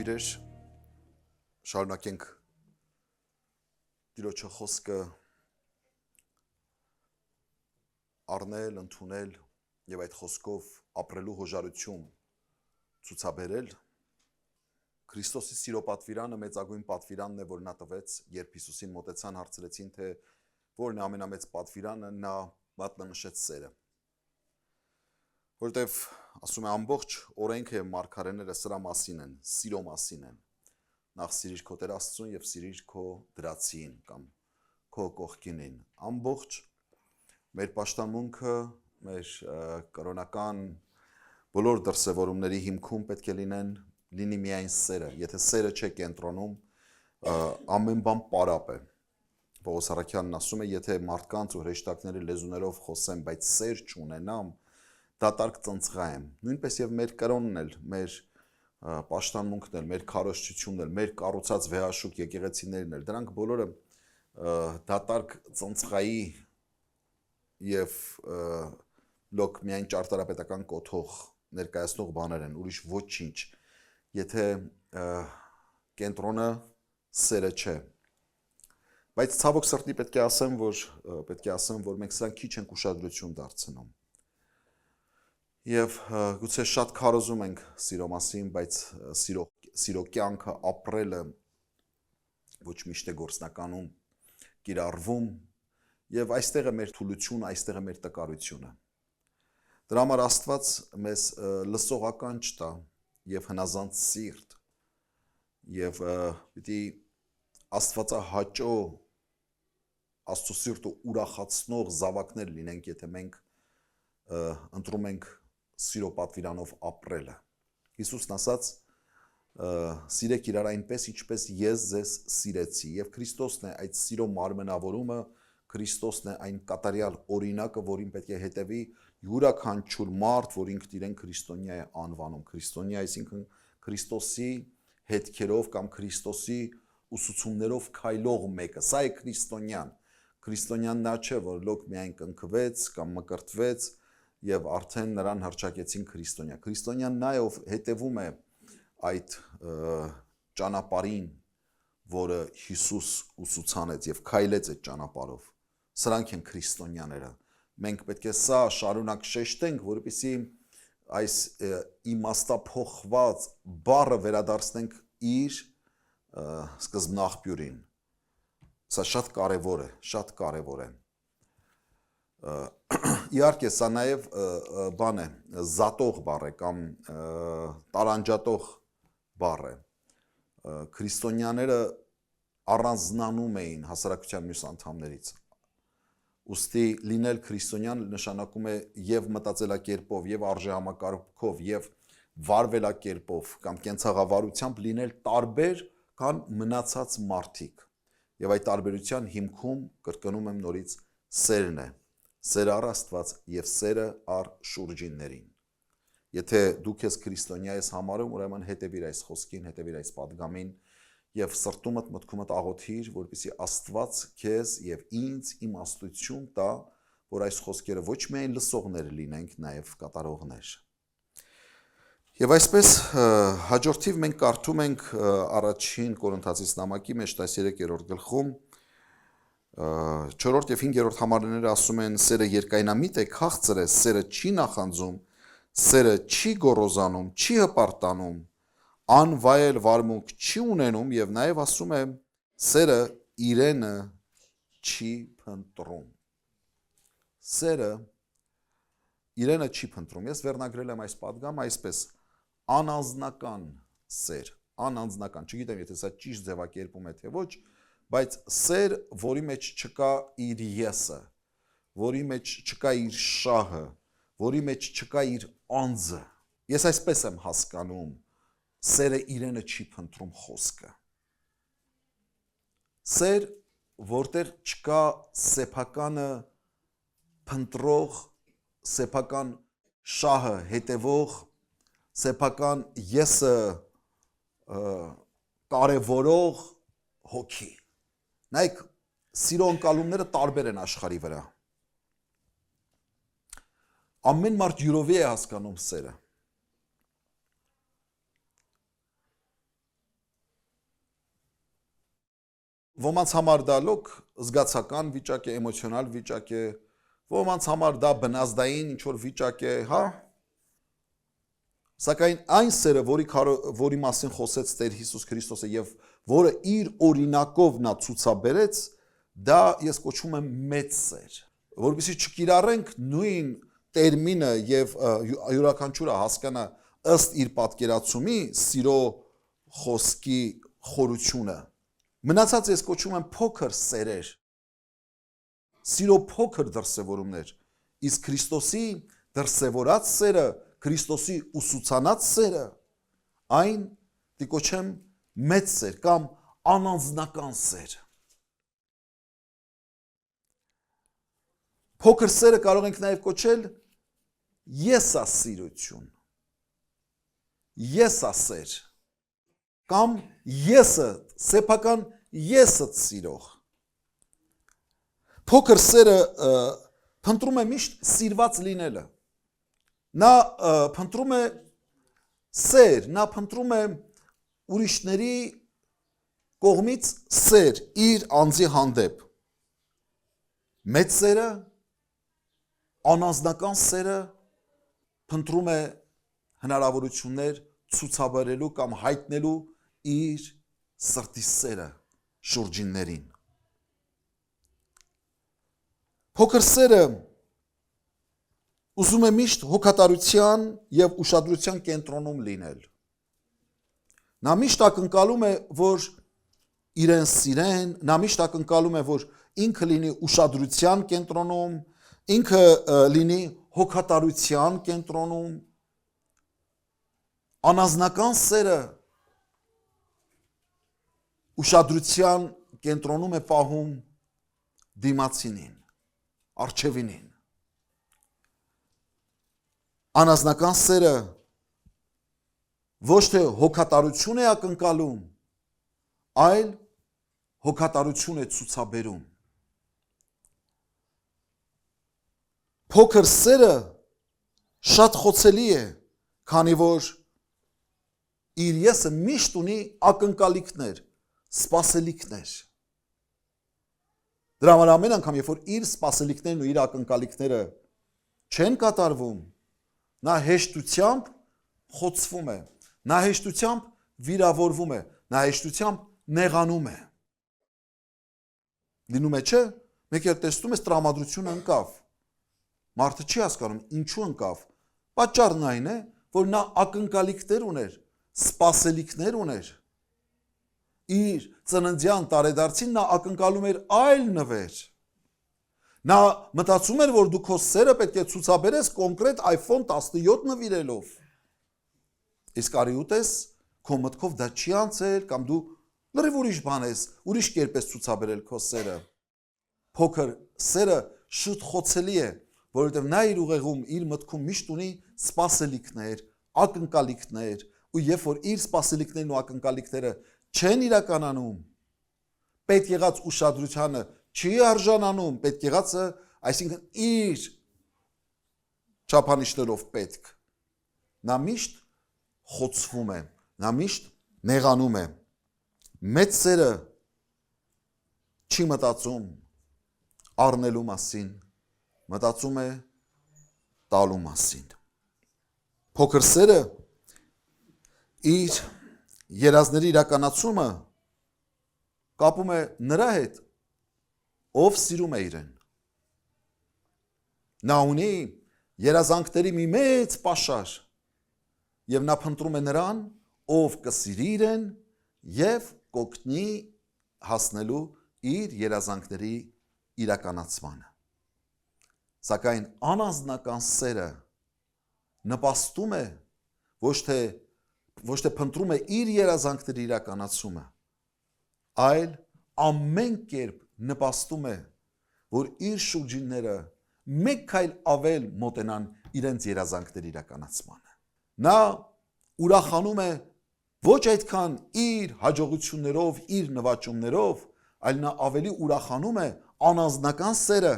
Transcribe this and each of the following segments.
քույրեր, շարունակենք Տիրոջը խոսքը առնել, ընդունել եւ այդ խոսքով ապրելու հոժարություն ցուցաբերել։ Քրիստոսի սիրո պատվիրանը մեծագույն պատվիրանն է, որ նա տվեց, երբ Հիսուսին մոտեցան, հարցրեցին, թե որն է ամենամեծ պատվիրանը, նա մատնանշեց սերը։ Որտեվ ասում է ամբողջ օրենքը եւ մարգարեները սրա մասին են, սիրո մասին են։ Նախ սիրիր քո Տեր Աստծուն եւ սիրիր քո դրացին կամ քո կողքինին։ Ամբողջ մեր պաշտամունքը, մեր կրոնական բոլոր դրսևորումների հիմքում պետք է լինի միայն սերը։ Եթե սերը չէ կենտրոնում, ամեն բան պարապ է։ Պողոս Առաքյանն ասում է, եթե մարդկանց ու հրեշտակների լեզուներով խոսեմ, բայց սեր չունենամ, դատարկ ծնծղա եմ։ Նույնպես եւ մեր կրոնն էլ, մեր պաշտամունքն էլ, մեր քարոզչությունն էլ, մեր կառուցած վեհաշուկ եկեղեցիներն էլ, դրանք բոլորը դատարկ ծնծղայի եւ լոկ միայն ճարտարապետական կոթող ներկայացնող բաներ են, ուրիշ ոչինչ, եթե կենտրոնը սերը չէ։ Բայց ցավոք սրտի պետք է ասեմ, որ մենք սրան քիչ ենք ուշադրություն դարձնում։ Եվ գուցե շատ քարոզում ենք սիրո մասին, բայց սիրո կյանքը ապրելը ոչ միշտ է գործնականում կիրառվում, եւ այստեղ է մեր թուլությունը, այստեղ է մեր տկարությունը։ Դրա համար Աստված մեզ լսողական չտա եւ հնազանդ սիրտ, եւ պիտի Աստվածահաճո Աստծո սիրտը ուրախացնող զավակներ լինենք, եթե մենք ընտրում ենք սիրո պատվիրանով ապրելը։ Հիսուսն ասաց. «Սիրեք իրար այնպես, ինչպես ես ձեզ սիրեցի», եւ Քրիստոսն է այդ սիրո մարմնավորումը, Քրիստոսն է այն կատարյալ օրինակը, որին պետք է հետևի յուրաքանչյուր մարդ, որ ինքն իրեն քրիստոնյա է անվանում։ Քրիստոնյա, այսինքն Քրիստոսի հետքերով կամ Քրիստոսի ուսուցումներով քայլող մեկը։ Սա է քրիստոնյան։ Քրիստոնյան նա չէ, որ լոկ միայն կնքվեց կամ մկրտվեց եւ արդեն նրան հռչակեցին քրիստոնյա։ Քրիստոնյան նա է, ով հետևում է այդ ճանապարհին, որը Հիսուս ուսուցանեց եւ քայլեց այդ ճանապարհով։ Սրանք են քրիստոնյաները։ Մենք պետք է սա շարունակ շեշտենք, որպեսզի այս իմաստափոխված բառը վերադարձնենք իր սկզբնաղբյուրին։ Սա շատ կարևոր է։ Իհարկե, սա նաև բան է, զատող բառ է կամ տարանջատող բառ է։ Քրիստոնյաները առանձնանում էին հասարակության մյուս անդամներից։ Ուստի լինել քրիստոնյան նշանակում է եւ մտածելակերպով, եւ արժեհամակարգով, եւ վարվելակերպով կամ կենցաղավարությամբ լինել տարբեր, քան մնացած մարդիկ։ Եվ այդ տարբերության հիմքում, կրկնում եմ նորից, սերն է։ Սերը առ Աստված եւ սերը առ շուրջիններին։ Եթե դու քեզ քրիստոնյա ես համարում, ուրեմն հետևիր այս խոսքին, հետևիր այս պատգամին եւ սրտումդ, մտքումդ աղոթիր, որպեսզի Աստված քեզ եւ ինձ իմաստություն տա, որ այս խոսքերը ոչ միայն լսողներ լինենք, նաեւ կատարողներ։ Եվ այսպես հաջորդիվ մենք կարդում ենք առաջին Կորինթացիս նամակի մեջ 13-րդ գլխում 4 եւ 5-րդ համարները ասում են. «Սերը երկայնամիտ է, քաղցր է, սերը չի նախանձում, սերը չի գոռոզանում, չի հպարտանում, անվայել վարմունք չի ունենում», եւ նաեւ ասում է. «Սերը իրենը չի փնտրում»։ Սերը իրենը չի փնտրում։ Ես վերնագրել եմ այս պատգամը այսպես. անանձնական սեր, անանձնական, չգիտեմ եթե սա ճիշտ ձևակերպում է թե ոչ, բայց սեր, որի մեջ չկա իր եսը, որի մեջ չկա իր շահը, որի մեջ չկա իր անձը։ Ես այսպես եմ հասկանում սերը իրենը չի փնտրում խոսքը։ Սեր, որտեղ չկա սեփականը փնտրող, սեփական շահը հետևող, սեփական եսը կարևորող հոգի։ Նայեք, սիրո ընկալումները տարբեր են աշխարհի վրա։ Ամեն մարդ յուրովի է հասկանում սերը։ ոմանց համար դա լոկ զգացական վիճակ է, էմոցիոնալ վիճակ է, ոմանց համար դա բնազդային ինչ-որ վիճակ է, հա։ Սակայն այն սերը, որի մասին խոսեց Տեր Հիսուս Քրիստոսը եւ որը իր օրինակով նա ցուցաբերեց, դա ես կոչում եմ մեծ սեր, որովհետեւ չկիրառենք նույն տերմինը եւ յուրաքանչյուրը հասկանա ըստ իր պատկերացումի սիրո խոսքի խորությունը։ Մնացած ես կոչում եմ փոքր սերեր, սիրո փոքր դրսևորումներ, իսկ Քրիստոսի դրսևորած սերը, Քրիստոսի ուսուցանած սերը, այն դիկոչեմ մեծ սեր կամ անանձնական սեր։ Փոքր սերը կարող ենք նաև կոչել եսասիրություն, եսասեր, կամ եսը, սեփական եսը սիրող։ Փոքր սերը փնտրում է միշտ սիրված լինելը։ Նա փնտրում է սեր, նա փնտրում է ուրիշների կողմից սեր իր անձի հանդեպ։ Մեծ սերը, անանձնական սերը փնտրում է հնարավորություններ ցուցաբերելու կամ հայտնելու իր սրտի սերը շուրջիններին։ Փոքր սերը ուզում է միշտ հոգատարության եւ ուշադրության կենտրոնում լինել։ Նա միշտ ակնկալում է, որ իրեն սիրեն, նա միշտ ակնկալում է, որ ինքը լինի ուշադրության կենտրոնում, ինքը լինի հոգատարության կենտրոնում։ Անանձնական սերը ուշադրության կենտրոնում է պահում դիմացինին, առջևինին։ Անանձնական սերը ոչ թե հոգատարություն է ակնկալում, այլ հոգատարություն է ցուցաբերում։ Փոքր սերը շատ խոցելի է, քանի որ իր եսը միշտ ունի ակնկալիքներ, սպասելիքներ։ Դրա համար ամեն անգամ, երբ որ իր սպասելիքներն ու իր ակնկալիքները չեն կատարվում, նա հեշտությամբ խոցվում է, նա հեշտությամբ վիրավորվում է, նա հեշտությամբ նեղանում է։ Լինում է չէ, մեկ էլ տեսնում ես տրամադրությունը ընկավ։ Մարդը չի հասկանում ինչու ընկավ։ Պատճառն այն է, որ նա ակնկալիքներ ուներ, սպասելիքներ ուներ։ Իր ծննդյան տարեդարձին նա ակնկալում էր այլ նվեր։ Նա մտածում էր, որ դու քո սերը պետք է ցուցաբերես կոնկրետ iPhone 17 նվիրելով։ Իսկ արի ուտես, քո մտքով դա չի անցել կամ դու լրիվ ուրիշ բան ես, ուրիշ կերպ ես ցուցաբերել քո սերը։ Փոքր սերը շուտ խոցելի է, որովհետև նա իր ուղեղում, իր մտքում միշտ ունի սպասելիքներ, ակնկալիքներ, ու երբ որ իր սպասելիքներն ու ակնկալիքները չեն իրականանում, պետք եղած ուշադրությանը չի արժանանում, պետք եղածը, այսինքն իր չափանիշներով պետք, նա միշտ խոցվում է, նա միշտ նեղանում է։ Մեծ սերը չի մտածում առնելու մասին, մտածում է տալու մասին։ Փոքր սերը իր երազների իրականացումը կապում է նրա հետ, ով սիրում է իրեն։ Նա ունի երազանքների մի մեծ պաշար եւ նա փնտրում է նրան, ով կսիրի իրեն եւ կօգնի հասնելու իր երազանքների իրականացմանը։ Սակայն անանձնական սերը նպաստում է ոչ թե փնտրում է իր երազանքների իրականացումը, այլ ամեն կերպ նպաստում է, որ իր շուրջինները մեկ քայլ ավել մոտենան իրենց երազանքների իրականացմանը։ Նա ուրախանում է ոչ այդքան իր հաջողություններով, իր նվաճումներով, այլ նա ավելի ուրախանում է անանձնական սերը,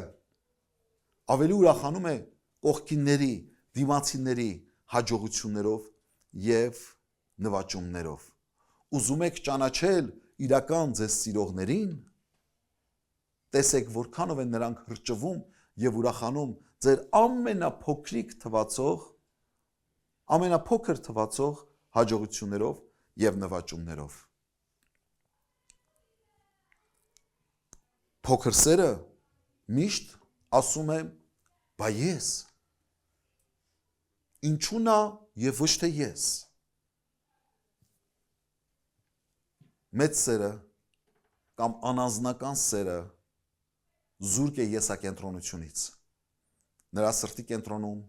ավելի ուրախանում է կողքինների, դիմացիների հաջողություններով եւ նվաճումներով։ Ուզում եք ճանաչել իրական ձեզ սիրողներին, տեսեք որքանով են նրանք հրճվում եւ ուրախանում ձեր ամենափոքր թվացող հաջողություններով եւ նվաճումներով։ Փոքր սերը միշտ ասում է, բա ես, ինչու նա եւ ոչ թե ես։ Մեծ սերը կամ անազնական սերը զուրկ է եսակենտրոնությունից։ Նրա սրտի կենտրոնում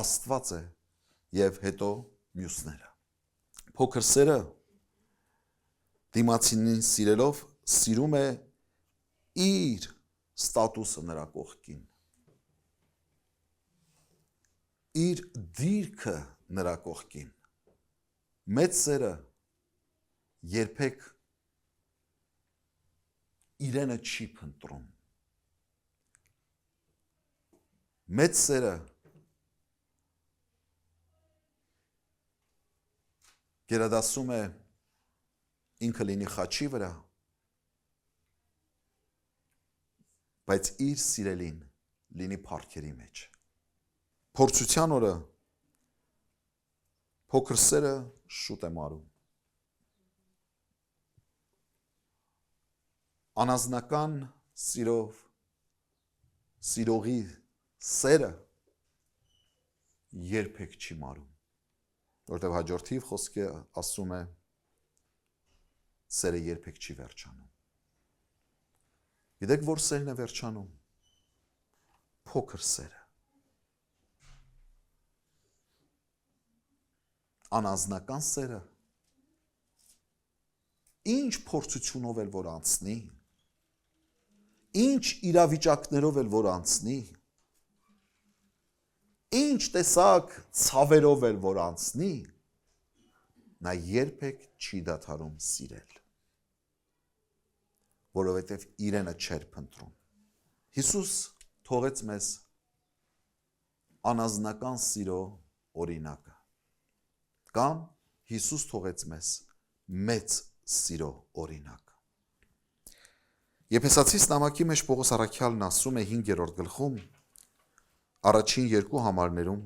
Աստված է եւ հետո մյուսները։ Փոքր սերը դիմացինին սիրելով սիրում է իր ստատուսը նրա կողքին, իր դիրքը նրա կողքին։ Մեծ սերը երբեք իրենը չի փնտրում։ Մեծ սերը գերադասում է ինքը լինի խաչի վրա, բայց իր սիրելին լինի փառքերի մեջ։ Փորձության օրը փոքր սերը շուտ է մարում։ Անազնական սիրողի սերը երբեք չի մարում, որտեղ հաջորդիվ խոսքը ասում է սերը երբեք չի վերջանում։ Գիտեք, որ սերն է վերջանում։ Փոքր սերը։ Անազնական սերը ինչ փորձությունով էլ որ անցնի, ինչ իրավիճակներով էլ որ անցնի, ինչ տեսակ ցավերով էլ որ անցնի, նա երբեք չի դադարում սիրել, որովհետև իրենը չէր փնտրում։ Հիսուս թողեց մեզ անազնական սիրո օրինակը, կամ Հիսուս թողեց մեզ մեծ սիրո օրինակը։ Եփեսացիս նամակի մեջ Պողոս առաքյալն ասում է 5-րդ գլխում, առաջին 2 համարներում,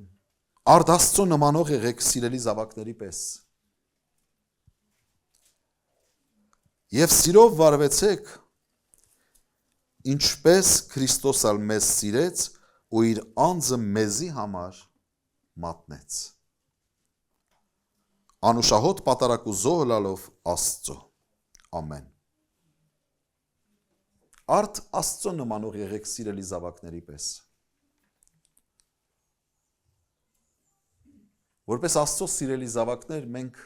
արդ Աստծո նմանող եղեք սիրելի զավակների պես։ Եվ սիրով վարվեցեք, ինչպես Քրիստոս ալ մեզ սիրեց ու իր անձը մեզի համար մատնեց։ Անուշահոտ պատարակ ու զոհ լալով Աստծո։ Ամեն։ Արդ Աստծո նմանող եղեք սիրելի զավակների պես։ Որպես Աստծո սիրելի զավակներ, մենք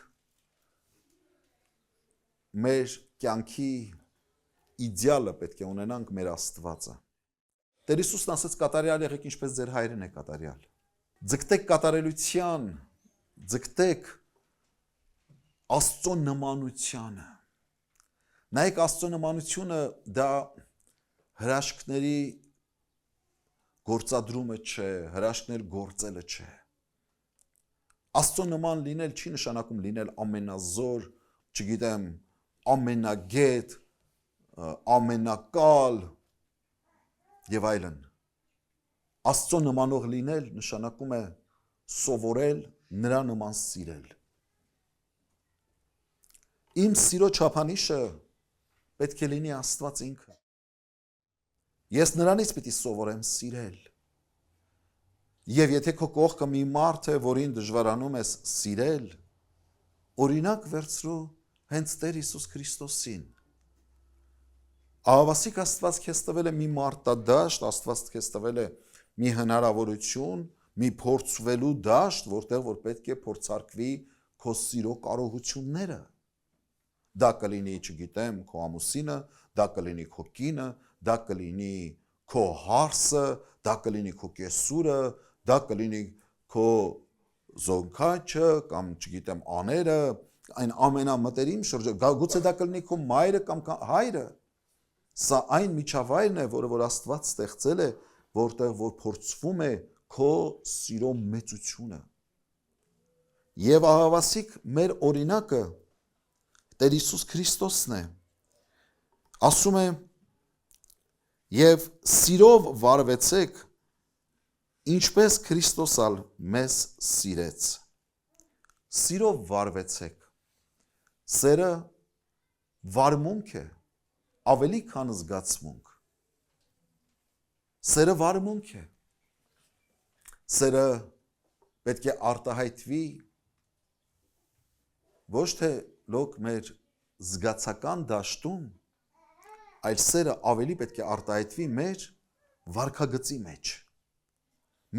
մեր կյանքի իդեալը պետք է ունենանք մեր Աստվածը։ Տեր Հիսուսն ասեց կատարյալ եղեք ինչպես ձեր հայրն է կատարյալ։ Ձգտեք կատարելության, ձգտեք Աստծո նմանությանը։ Նայեք Աստծո նմանությունը դա հրաշքների գործադրումը չէ, հրաշքներ գործելը չէ։ Աստծո նման լինել չի նշանակում լինել ամենազոր, չգիտեմ, ամենագետ, ամենակալ եւ այլն։ Աստծո նմանող լինել նշանակում է սովորել նրա նման սիրել։ Իմ սիրո չափանիշը պետք է լինի Աստված ինքը։ Ես նրանից պիտի սովորեմ սիրել։ Եվ եթե քո կողքը մի մարդ է, որին դժվարանում ես սիրել, օրինակ վերցրու հենց Տեր Հիսուս Քրիստոսին։ Ահավասիկ Աստված քեզ տվել է մի մարտադաշտ, Աստված քեզ տվել է մի հնարավորություն, մի փորձվելու դաշտ, որտեղ որ պետք է փորձարկվի քո սիրո կարողությունները։ Դա կլինի, չգիտեմ, քո ամուսինը, դա կլինի քո կինը, դա կլինի քո հարսը, դա կլինի քո կեսուրը, դա կլինի քո զոնքաչը կամ չգիտեմ աները, այն ամենամտերիմ շրջանը, գուցե դա կլինի քո մայրը կամ հայրը։ Սա այն միջավայրն է, որը որ Աստված ստեղծել է, որտեղ որ փորձվում է քո սիրո մեծությունը։ Եվ ահավասիկ մեր օրինակը Տեր Հիսուս Քրիստոսն է։ Ասում է Եվ սիրով վարվեցեք, ինչպես Քրիստոսալ մեզ սիրեց։ Սիրով վարվեցեք։ Սերը վարմունք է, ավելի քան զգացմունք։ Սերը վարմունք է։ Սերը պետք է արտահայտվի ոչ թե լոկ մեր զգացական դաշտում, այլ սերը ավելի պետք է արտահայտվի մեր վարքագծի մեջ,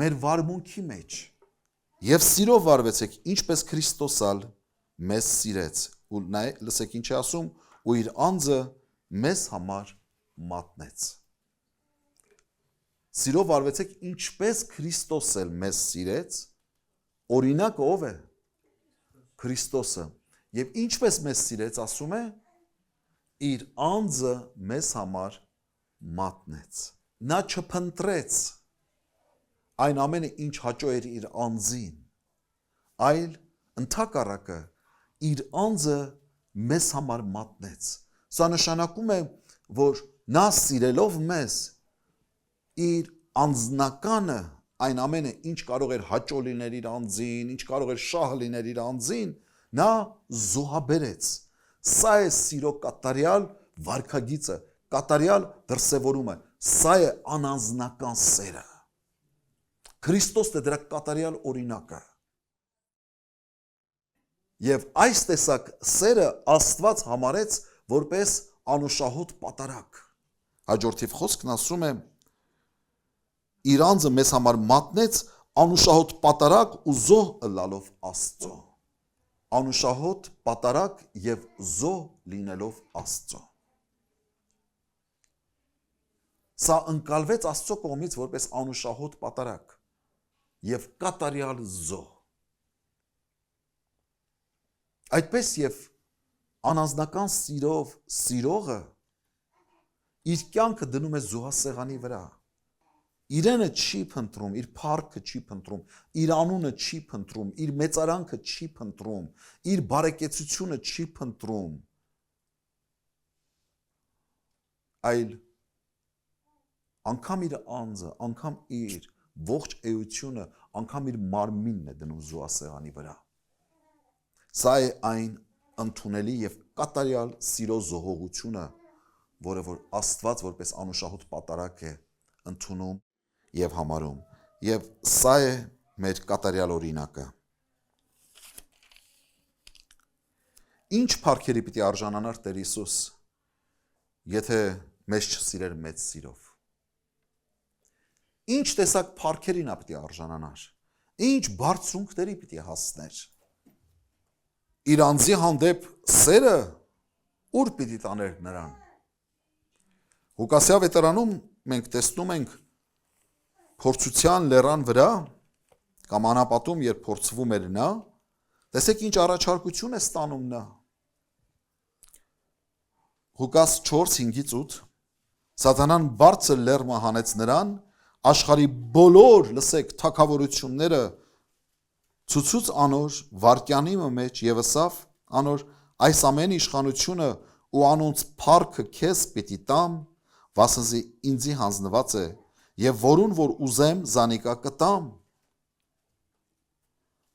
մեր վարմունքի մեջ։ Եվ սիրով վարվեցեք, ինչպես Քրիստոսալ մեզ սիրեց։ Ու լսեք ինչ է ասում, ու իր անձը մեզ համար մատնեց։ Սիրով վարվեցեք, ինչպես Քրիստոս էլ մեզ սիրեց, օրինակը ով է։ Քրիստոսը։ Եվ ինչպես մեզ սիրեց, ասում է, իր անձը մեզ համար մատնեց։ Նա չփնտրեց այն ամենը, ինչ հաճո էր իր անձին, այլ ընդհակառակը իր անձը մեզ համար մատնեց։ Սա նշանակում է, որ նա սիրելով մեզ իր անձնականը, այն ամենը, ինչ կարող էր հաճո լինել իր անձին, ինչ կարող էր շահ լինել իր անձին, նա զոհաբերեց։ Սա է սիրո կատարյալ վարքագիծը, կատարյալ դրսևորումը, սա է անանձնական սերը։ Քրիստոսն է դրա կատարյալ օրինակը։ Եվ այս տեսակ սերը Աստված համարեց որպես անուշահոտ պատարագ։ Հաջորդիվ խոսքն ասում է, իր անձը մեզ համար մատնեց անուշահոտ պատարագ ու զոհ ըլլալով Աստծո։ Անուշահոտ պատարագ եւ զոհ լինելով Աստծո։ Սա ընկալվեց Աստծո կողմից որպես անուշահոտ պատարագ եւ կատարյալ զոհ։ Այդպես եւ անանձնական սիրով սիրողը իր կյանքը դնում է զոհասեղանի վրա։ Իրենը չի փնտրում, իր փառքը չի փնտրում, իր անունը չի փնտրում, իր մեծարանքը չի փնտրում, իր բարեկեցությունը չի փնտրում, այլ անգամ իր անձը, անգամ իր ողջ էությունը, անգամ իր մարմինն է դնում զոհասեղանի վրա։ Սա է այն ընդունելի եւ կատարյալ սիրո զոհողությունը, որը որ Աստված որպես անուշահոտ պատարագ է ընդունում եւ համարում, եւ սա է մեր կատարյալ օրինակը։ Ինչ փառքերի պիտի արժանանար Տեր Հիսուս, եթե մեզ չսիրեր մեծ սիրով։ Ինչ տեսակ փառքերին ա պիտի արժանանար, ինչ բարձունքների պիտի հասներ։ Իր անձի հանդեպ սերը ուր պիտի տաներ նրան։ Ղուկասի ավետարանում մենք տեսնում ենք փորձության լեռան վրա կամ անապատում, երբ փորձվում էր նա, տեսեք ինչ առաջարկություն է ստանում նա։ Ղուկաս 4:5-8 Սատանան բարձր լեռը հանեց նրան, աշխարհի բոլոր, լսեք, թագավորությունները ցուցուց անոր վարկյանի մեջ եւ ըսավ անոր այս ամեն իշխանությունը ու անոնց փառքը քեզ պիտի տամ, վասնզի ինձի հանձնված է եւ որուն որ ուզեմ զանիկա կտամ։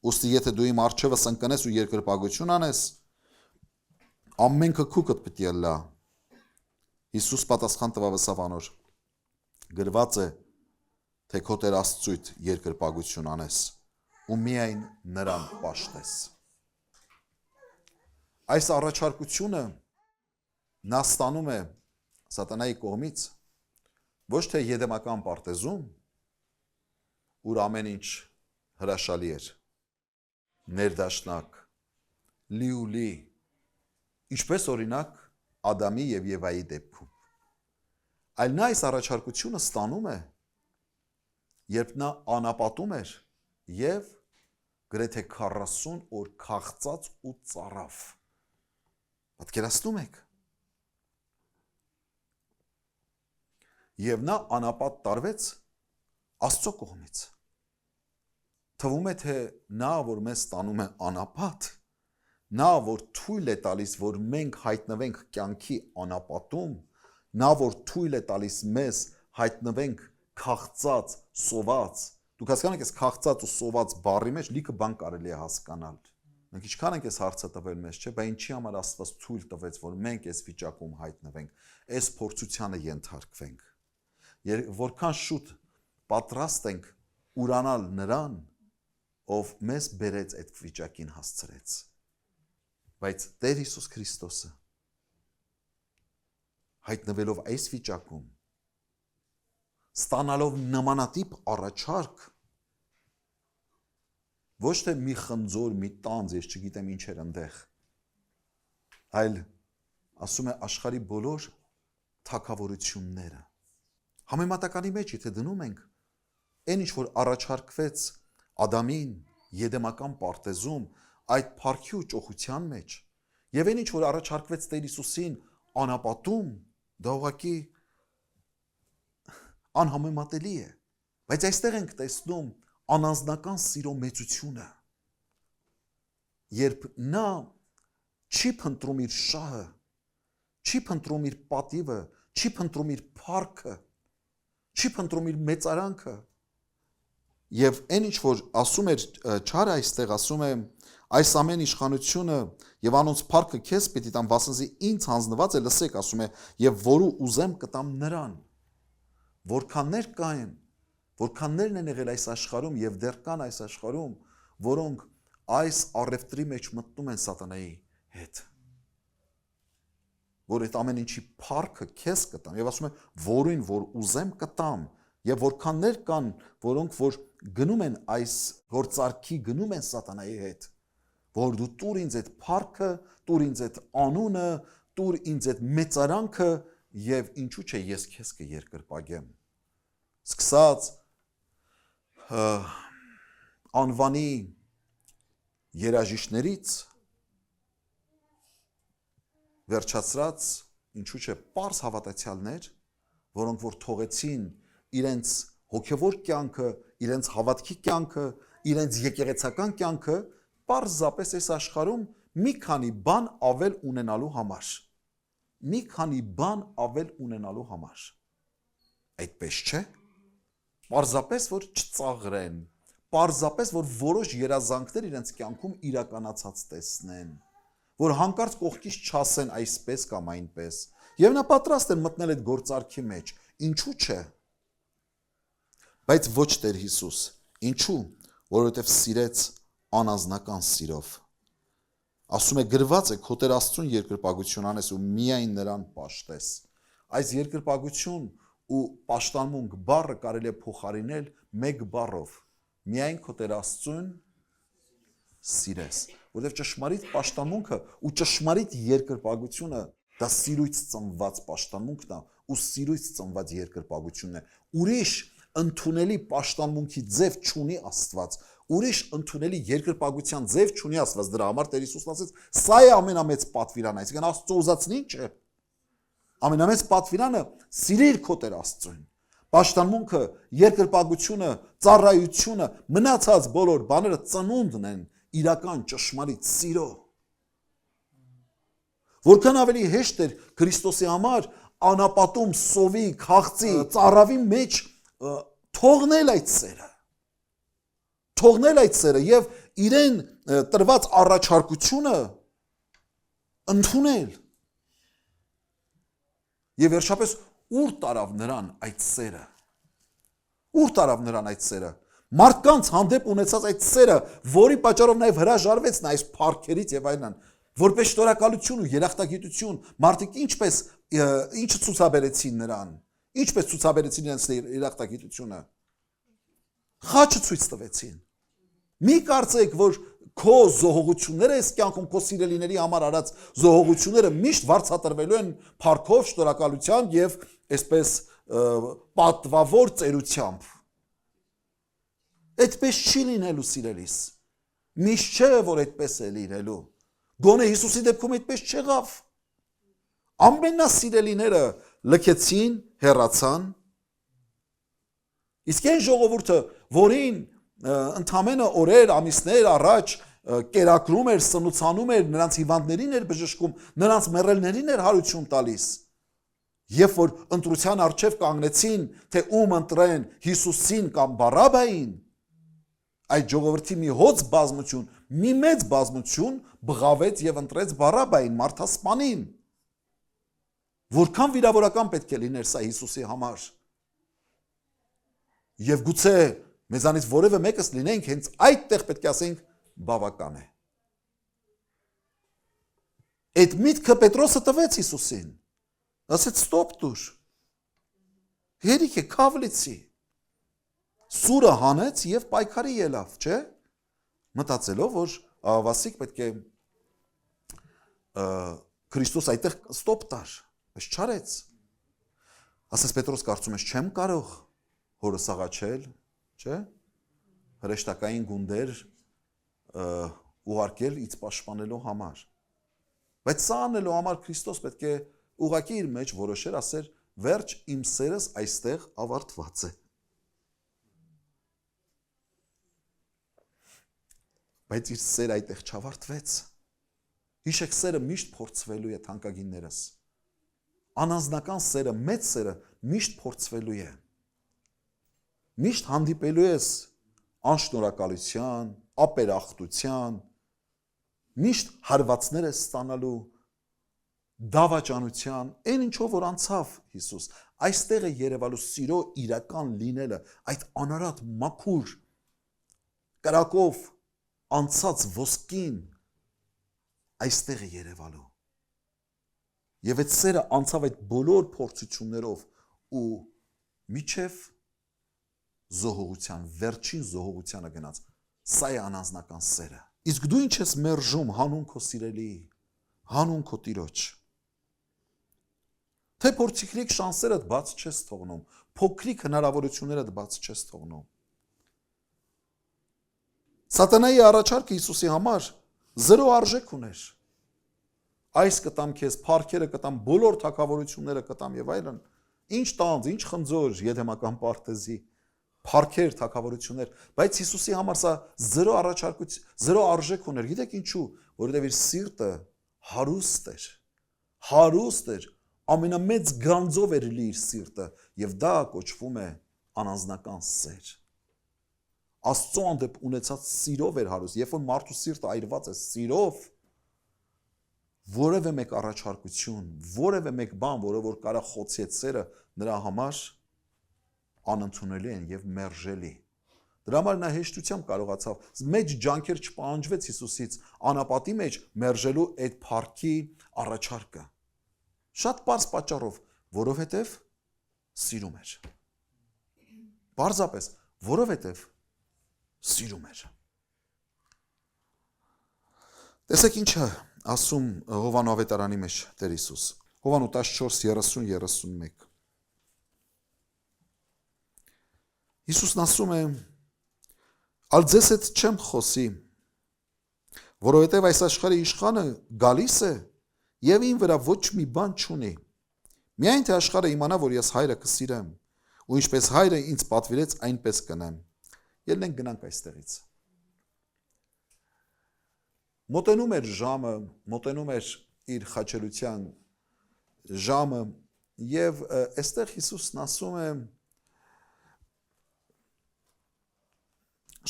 Ոստի եթե դու իմ արջևս ընկնես ու երկրպագություն անես, ամենքը քուքդ պիտի լա։ Հիսուս պատասխան տվավ ըսավ անոր. գրված է, թե քո Տեր Աստծույթ երկրպագություն անես ու միայն նրան պաշտես։ Այս առաջարկությունը նա ստանում է սատանայի կողմից ոչ թե եդեմական պարտեզում, ուր ամեն ինչ հրաշալի էր, ներդաշնակ, լի, ինչպես օրինակ Ադամի եւ Եվայի դեպքում։ Այլ նա այս առաջարկությունը ստանում է, երբ նա անապատում էր եւ գրեթե 40 օր քաղցած ու ծարավ։ Պատկերացնում եք։ Եվ նա անապատ տարվեց Աստծո կողմից։ Թվում է, թե նա, որ մեզ ստանում է անապատ, նա, որ թույլ է տալիս, որ մենք հայտնվենք կյանքի անապատում, նա որ թույլ է տալիս մեզ հայտնվենք քաղցած, սոված, դուք հասկանաք այս քաղցած ու սոված բառի մեջ լիքը բան կարելի է հասկանալ։ Մենք ինչքան ենք այս հարցը տվել մեզ, չէ՞, բայց ինչի համար Աստված թույլ տվեց, որ մենք այս վիճակում հայտնվենք, այս փորձությանը ենթարկվենք։ Որքան շուտ պատրաստ ենք ուրանալ նրան, ով մեզ բերեց այդ վիճակին հասցրեց։ Բայց Տեր Հիսուս Քրիստոսը հայտնվելով այս վիճակում, ստանալով նմանատիպ առաջարկ, ոչ թե մի խնձոր, մի տանձ, ես չգիտեմ ինչ էր այնտեղ, այլ ասում է աշխարհի բոլոր թագավորությունները։ Համեմատականի մեջ, եթե դնում ենք, այն ինչ որ առաջարկվեց Ադամին Եդեմական պարտեզում, այդ փառքի ու ճոխության մեջ, եւ այն ինչ որ առաջարկվեց Տեր Հիսուսին անապատում, դա ուղղակի անհամեմատելի է, բայց այստեղ ենք տեսնում անանձնական սիրո մեծությունը, երբ նա չի փնտրում իր շահը, չի փնտրում իր պատիվը, չի փնտրում իր փառքը, չի փնտրում իր մեծարանքը, եւ այն ինչ որ ասում էր Չարը այստեղ, ասում է այս ամեն իշխանությունը եւ անոնց փառքը քեզ պիտի տամ, վասնզի ինձ հանձնված է, լսեք, ասում է, եւ որու ուզեմ կտամ նրան, որքաններ կային, որքաններն են եղել այս աշխարհում եւ դեռ կան այս աշխարհում, որոնք այս առևտրի մեջ մտնում են սատանայի հետ, որ այդ ամեն ինչի փառքը քեզ կտամ, եւ ասում է, որին որ ուզեմ կտամ, եւ որքաններ կան, որոնք որ գնում են այս գործարքի, գնում են սատանայի հետ, որ դու տուր ինձ այդ փառքը, տուր ինձ այդ անունը, տուր ինձ այդ մեծարանքը, եւ ինչու՞ չէ ես քեզ կերկրպագեմ։ Սկսած անվանի երաժիշտներից վերջացրած, ինչու՞ չէ, պարզ հավատացյալներ, որոնք որ թողեցին իրենց հոգևոր կյանքը, իրենց հավատքի կյանքը, իրենց եկեղեցական կյանքը, պարզապես այս աշխարհում մի քանի բան ավել ունենալու համար։ Մի քանի բան ավել ունենալու համար։ Այդպես չէ։ Պարզապես որ չծաղրեն, պարզապես որ որոշ երազանքներ իրենց կյանքում իրականացած տեսնեն, որ հանկարծ կողքից չասեն այսպես կամ այնպես, եւ նա պատրաստ են մտնել այդ գործարքի մեջ, ինչու՞ չէ։ Բայց ոչ Տեր Հիսուս, ինչու՞, որովհետեւ սիրեց անազնական սիրով։ Ասում է գրված է քո Տեր Աստծուն երկրպագություն անես ու միայն նրան պաշտես։ Այս երկրպագություն ու պաշտամունք բառը կարելի է փոխարինել մեկ բառով, միայն քո Տեր Աստծուն սիրես, որովհետև ճշմարիտ պաշտամունքը ու ճշմարիտ երկրպագությունը դա սիրույց ծնված պաշտամունքն է ու սիրույց ծնված երկրպագությունն է։ Ուրիշ ընդունելի պաշտամունքի ձև չունի Աստված, ուրիշ ընդունելի երկրպագության ձև չունի Աստված, դրա համար Տեր Հիսուսն ասեց, սա է ամենամեծ պատվիրանը, այսինքն Աստծո ուզածն ինչ է։ Ամենամեծ պատվիրանը սիրիր քո Տեր Աստծուն։ Պաշտամունքը, երկրպագությունը, ծառայությունը, մնացած բոլոր բաները ծնունդն են իրական ճշմարիտ սիրո։ Որքան ավելի հեշտ էր Քրիստոսի համար անապատում, սովի, քաղցի, ծառավի մեջ թողնել այդ սերը։ Թողնել այդ սերը եւ իրեն տրված առաջարկությունը ընդունել։ Եվ վերջապես ուր տարավ նրան այդ սերը։ Ուր տարավ նրան այդ սերը։ Մարդկանց հանդեպ ունեցած այդ սերը, որի պատճառով նաև հրաժարվեց նա այս փառքերից եւ այլն, որպես շնորհակալություն ու երախտագիտություն, մարդիկ ինչ ցուցաբերեցին նրան, ինչպես ցուցաբերեցին իրենց երախտագիտությունը։ Խաչը ցույց տվեցին։ Մի կարծեք, որ քո զոհողությունները այս կյանքում քո սիրելիների համար արած զոհողությունները միշտ վարձատրվելու են փառքով, շնորհակալությամբ եւ այսպես պատվավոր ծերությամբ։ Այդպես չի լինելու սիրելիս։ Միշտ չէ, որ այդպես է լինելու։ Գոնե Հիսուսի դեպքում այդպես չեղավ։ Ամենասիրելիները լքեցին, հեռացան։ Իսկ այն ժողովուրդը, որին ընդամենը օրեր, ամիսներ առաջ կերակրում էր, սնուցանում էր, նրանց հիվանդներին էր բժշկում, նրանց մեռելներին էր հարություն տալիս։ Երբ որ ընտրության առջև կանգնեցին, թե ում ընտրեն, Հիսուսին կամ Բարաբային, այդ ժողովրդի մի հոծ բազմություն, մի մեծ բազմություն բղավեց եւ ընտրեց Բարաբային, մարդասպանին։ Որքան վիրավորական պետք է լիներ սա Հիսուսի համար։ Եվ գուցե մեզանից որևէ մեկս լինենք, հենց այդտեղ պետք է ասենք բավական է։ Այդ միտքը Պետրոսը տվեց Հիսուսին։ Ասեց ստոպ դուր։ Հերիք է քավլիցի։ Սուրը հանեց եւ պայքարի ելավ, չէ՞։ Մտածելով, որ Վասիկ պետք է Քրիստոս այդտեղ ստոպ տար, բայց չարեց։ Ասես Պետրոս կարծում ես չեմ կարող հորս աղաչել, չէ՞։ Հրեշտակային գունդեր ուղարկել ինձ պաշտպանելու համար։ Բայց սա անելու համար Քրիստոս պետք է ուղղակի իր մեջ որոշեր, ասեր, վերջ իմ սերս այստեղ ավարտված է։ Բայց իր սերը այդտեղ չավարտվեց։ Հիշեք, սերը միշտ փորձվելու է, թանկագիններս։ Անանձնական սերը, մեծ սերը միշտ փորձվելու է։ Միշտ հանդիպելու ես անշնորհակալության, ապերախտության, միշտ հարվածներ ես ստանալու, դավաճանության, այն ինչով որ անցավ Հիսուս, այստեղ է երևալու սիրո իրական լինելը, այդ անարատ մաքուր կրակով անցած ոսկին այստեղ է երևալու։ Եվ այդ սերը անցավ այդ բոլոր փորձություններով ու միջև զոհողության, վերջին զոհողությանը գնաց։ Սա է անանձնական սերը։ Իսկ դու ինչ ես մերժում հանուն քո սիրելի, հանուն քո Տիրոջ։ Թե փորձիքրիկ շանսերդ բաց չես թողնում, փոքրիկ հնարավորություններդ բաց չես թողնում։ Սատանայի առաջարկը Հիսուսի համար զրո արժեք ուներ։ Այս կտամ քեզ, փառքերը կտամ, բոլոր թագավորությունները կտամ եւ այլն։ Ինչ տանձ, ինչ խնձոր եդեմական պարտեզի, փառքեր, թագավորություններ, բայց Հիսուսի համար սա զրո առաջարկություն, զրո արժեք ուներ։ Գիտեք ինչու, որովհետեւ իր սիրտը հարուստ էր։ Հարուստ էր, ամենամեծ գանձով էր լի իր սիրտը, եւ դա կոչվում է անանձնական սեր։ Աստծո հանդեպ ունեցած սիրով էր հարուստ, երբ որ մարդու սիրտը այրված է սիրով, որևէ մեկ առաջարկություն, որևէ մեկ բան, որը որ կարա խոցի այդ սերը, նրա համար անընդունելի են եւ մերժելի։ Դրա համար նա հեշտությամբ կարողացավ, մեծ ջանքեր չպահանջվեց Հիսուսից անապատի մեջ մերժելու այդ փառքի առաջարկը։ Շատ պարզ պատճառով, որովհետեւ սիրում էր։ Պարզապես, որովհետեւ սիրում էր։ Տեսեք ինչ է ասում Հովանու ավետարանի մեջ Տեր Հիսուս։ Հովանու 14:30-31։ Հիսուսն ասում է. «Ալ ձեզ հետ չեմ խոսի, որովհետև այս աշխարհի իշխանը գալիս է եւ ին վրա ոչ մի բան չունի։ Միայն թե աշխարհը իմանա, որ ես հայրը կսիրեմ, ու ինչպես հայրը ինձ պատվիրեց, այնպես կնեմ»։ Ելնենք գնանք այստեղից։ Մոտենում էր ժամը, մոտենում էր իր խաչելության ժամը եւ այստեղ Հիսուսն ասում է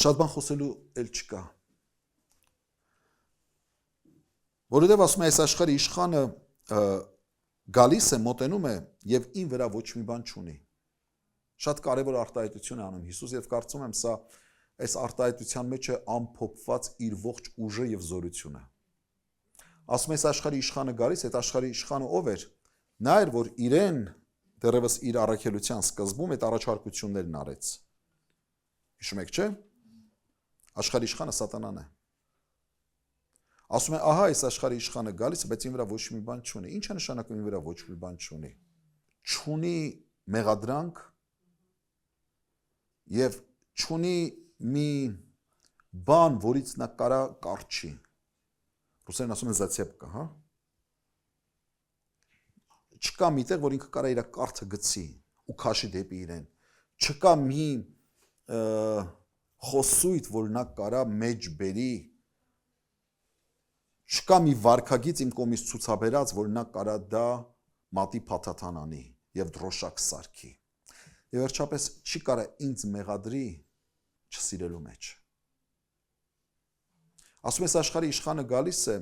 շատ բան խոսելու էլ չկա։ Որովհետև ասում է այս աշխարհի իշխանը գալիս է, մոտենում է եւ ին վրա ոչ մի բան չունի։ Շատ կարևոր արտահայտություն է անում Հիսուս եւ կարծում եմ սա այս արտահայտության մեջ է ամփոփված իր ողջ ուժը եւ զորությունը։ Ասում է այս աշխարհի իշխանը գալիս, այդ աշխարհի իշխանը ով էր։ Նա էր, որ իրեն դեռևս իր առաքելության սկզբում այդ առաջարկություններն արեց։ Հիշում եք, չէ՞։ Աշխարհի իշխանը սատանան է։ Ասում է, ահա այս աշխարհի իշխանը գալիս է, բայց ին վրա ոչ մի բան չունի։ Ինչ է նշանակում ին վրա ոչ մի բան չունի։ Չունի մեղադրանք եւ չունի մի բան, որից նա կարա կարճի։ Ռուսերեն ասում են զացեպկա, հա։ Չկա միտեղ, որ ինքը կարա իր կարթը գցի ու քաշի դեպի իրեն։ Չկա մի խոսույթ, որ նա կարա մեջ բերի։ Չկա մի վարքագիծ իմ կողմից ցուցաբերած, որ նա կարա դա մատի փաթաթան անի եւ դրոշակ սարքի։ Եվ վերջապես չի կարա ինձ մեղադրի չսիրելու մեջ։ Ասում ես աշխարհի իշխանը գալիս է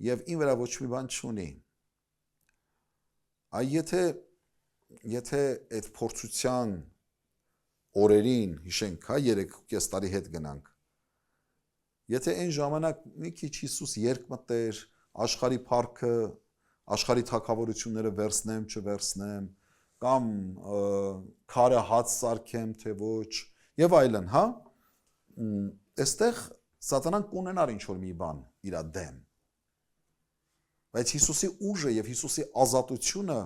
եւ ին վրա ոչ մի բան չունի։ Այ եթե այդ փորձության օրերին հիշենք, հա 3.5 տարի հետ գնանք։ Եթե այն ժամանակ մի քիչ Հիսուս երկմտեր, աշխարհի փառքը, աշխարհի թագավորությունները վերցնեմ, չվերցնեմ, կամ քարը հաց սարքեմ, թե ոչ, եւ այլն, հա։ Այստեղ սատանան կունենար ինչ-որ մի բան իր դեմ։ Բայց Հիսուսի ուժը եւ Հիսուսի ազատությունը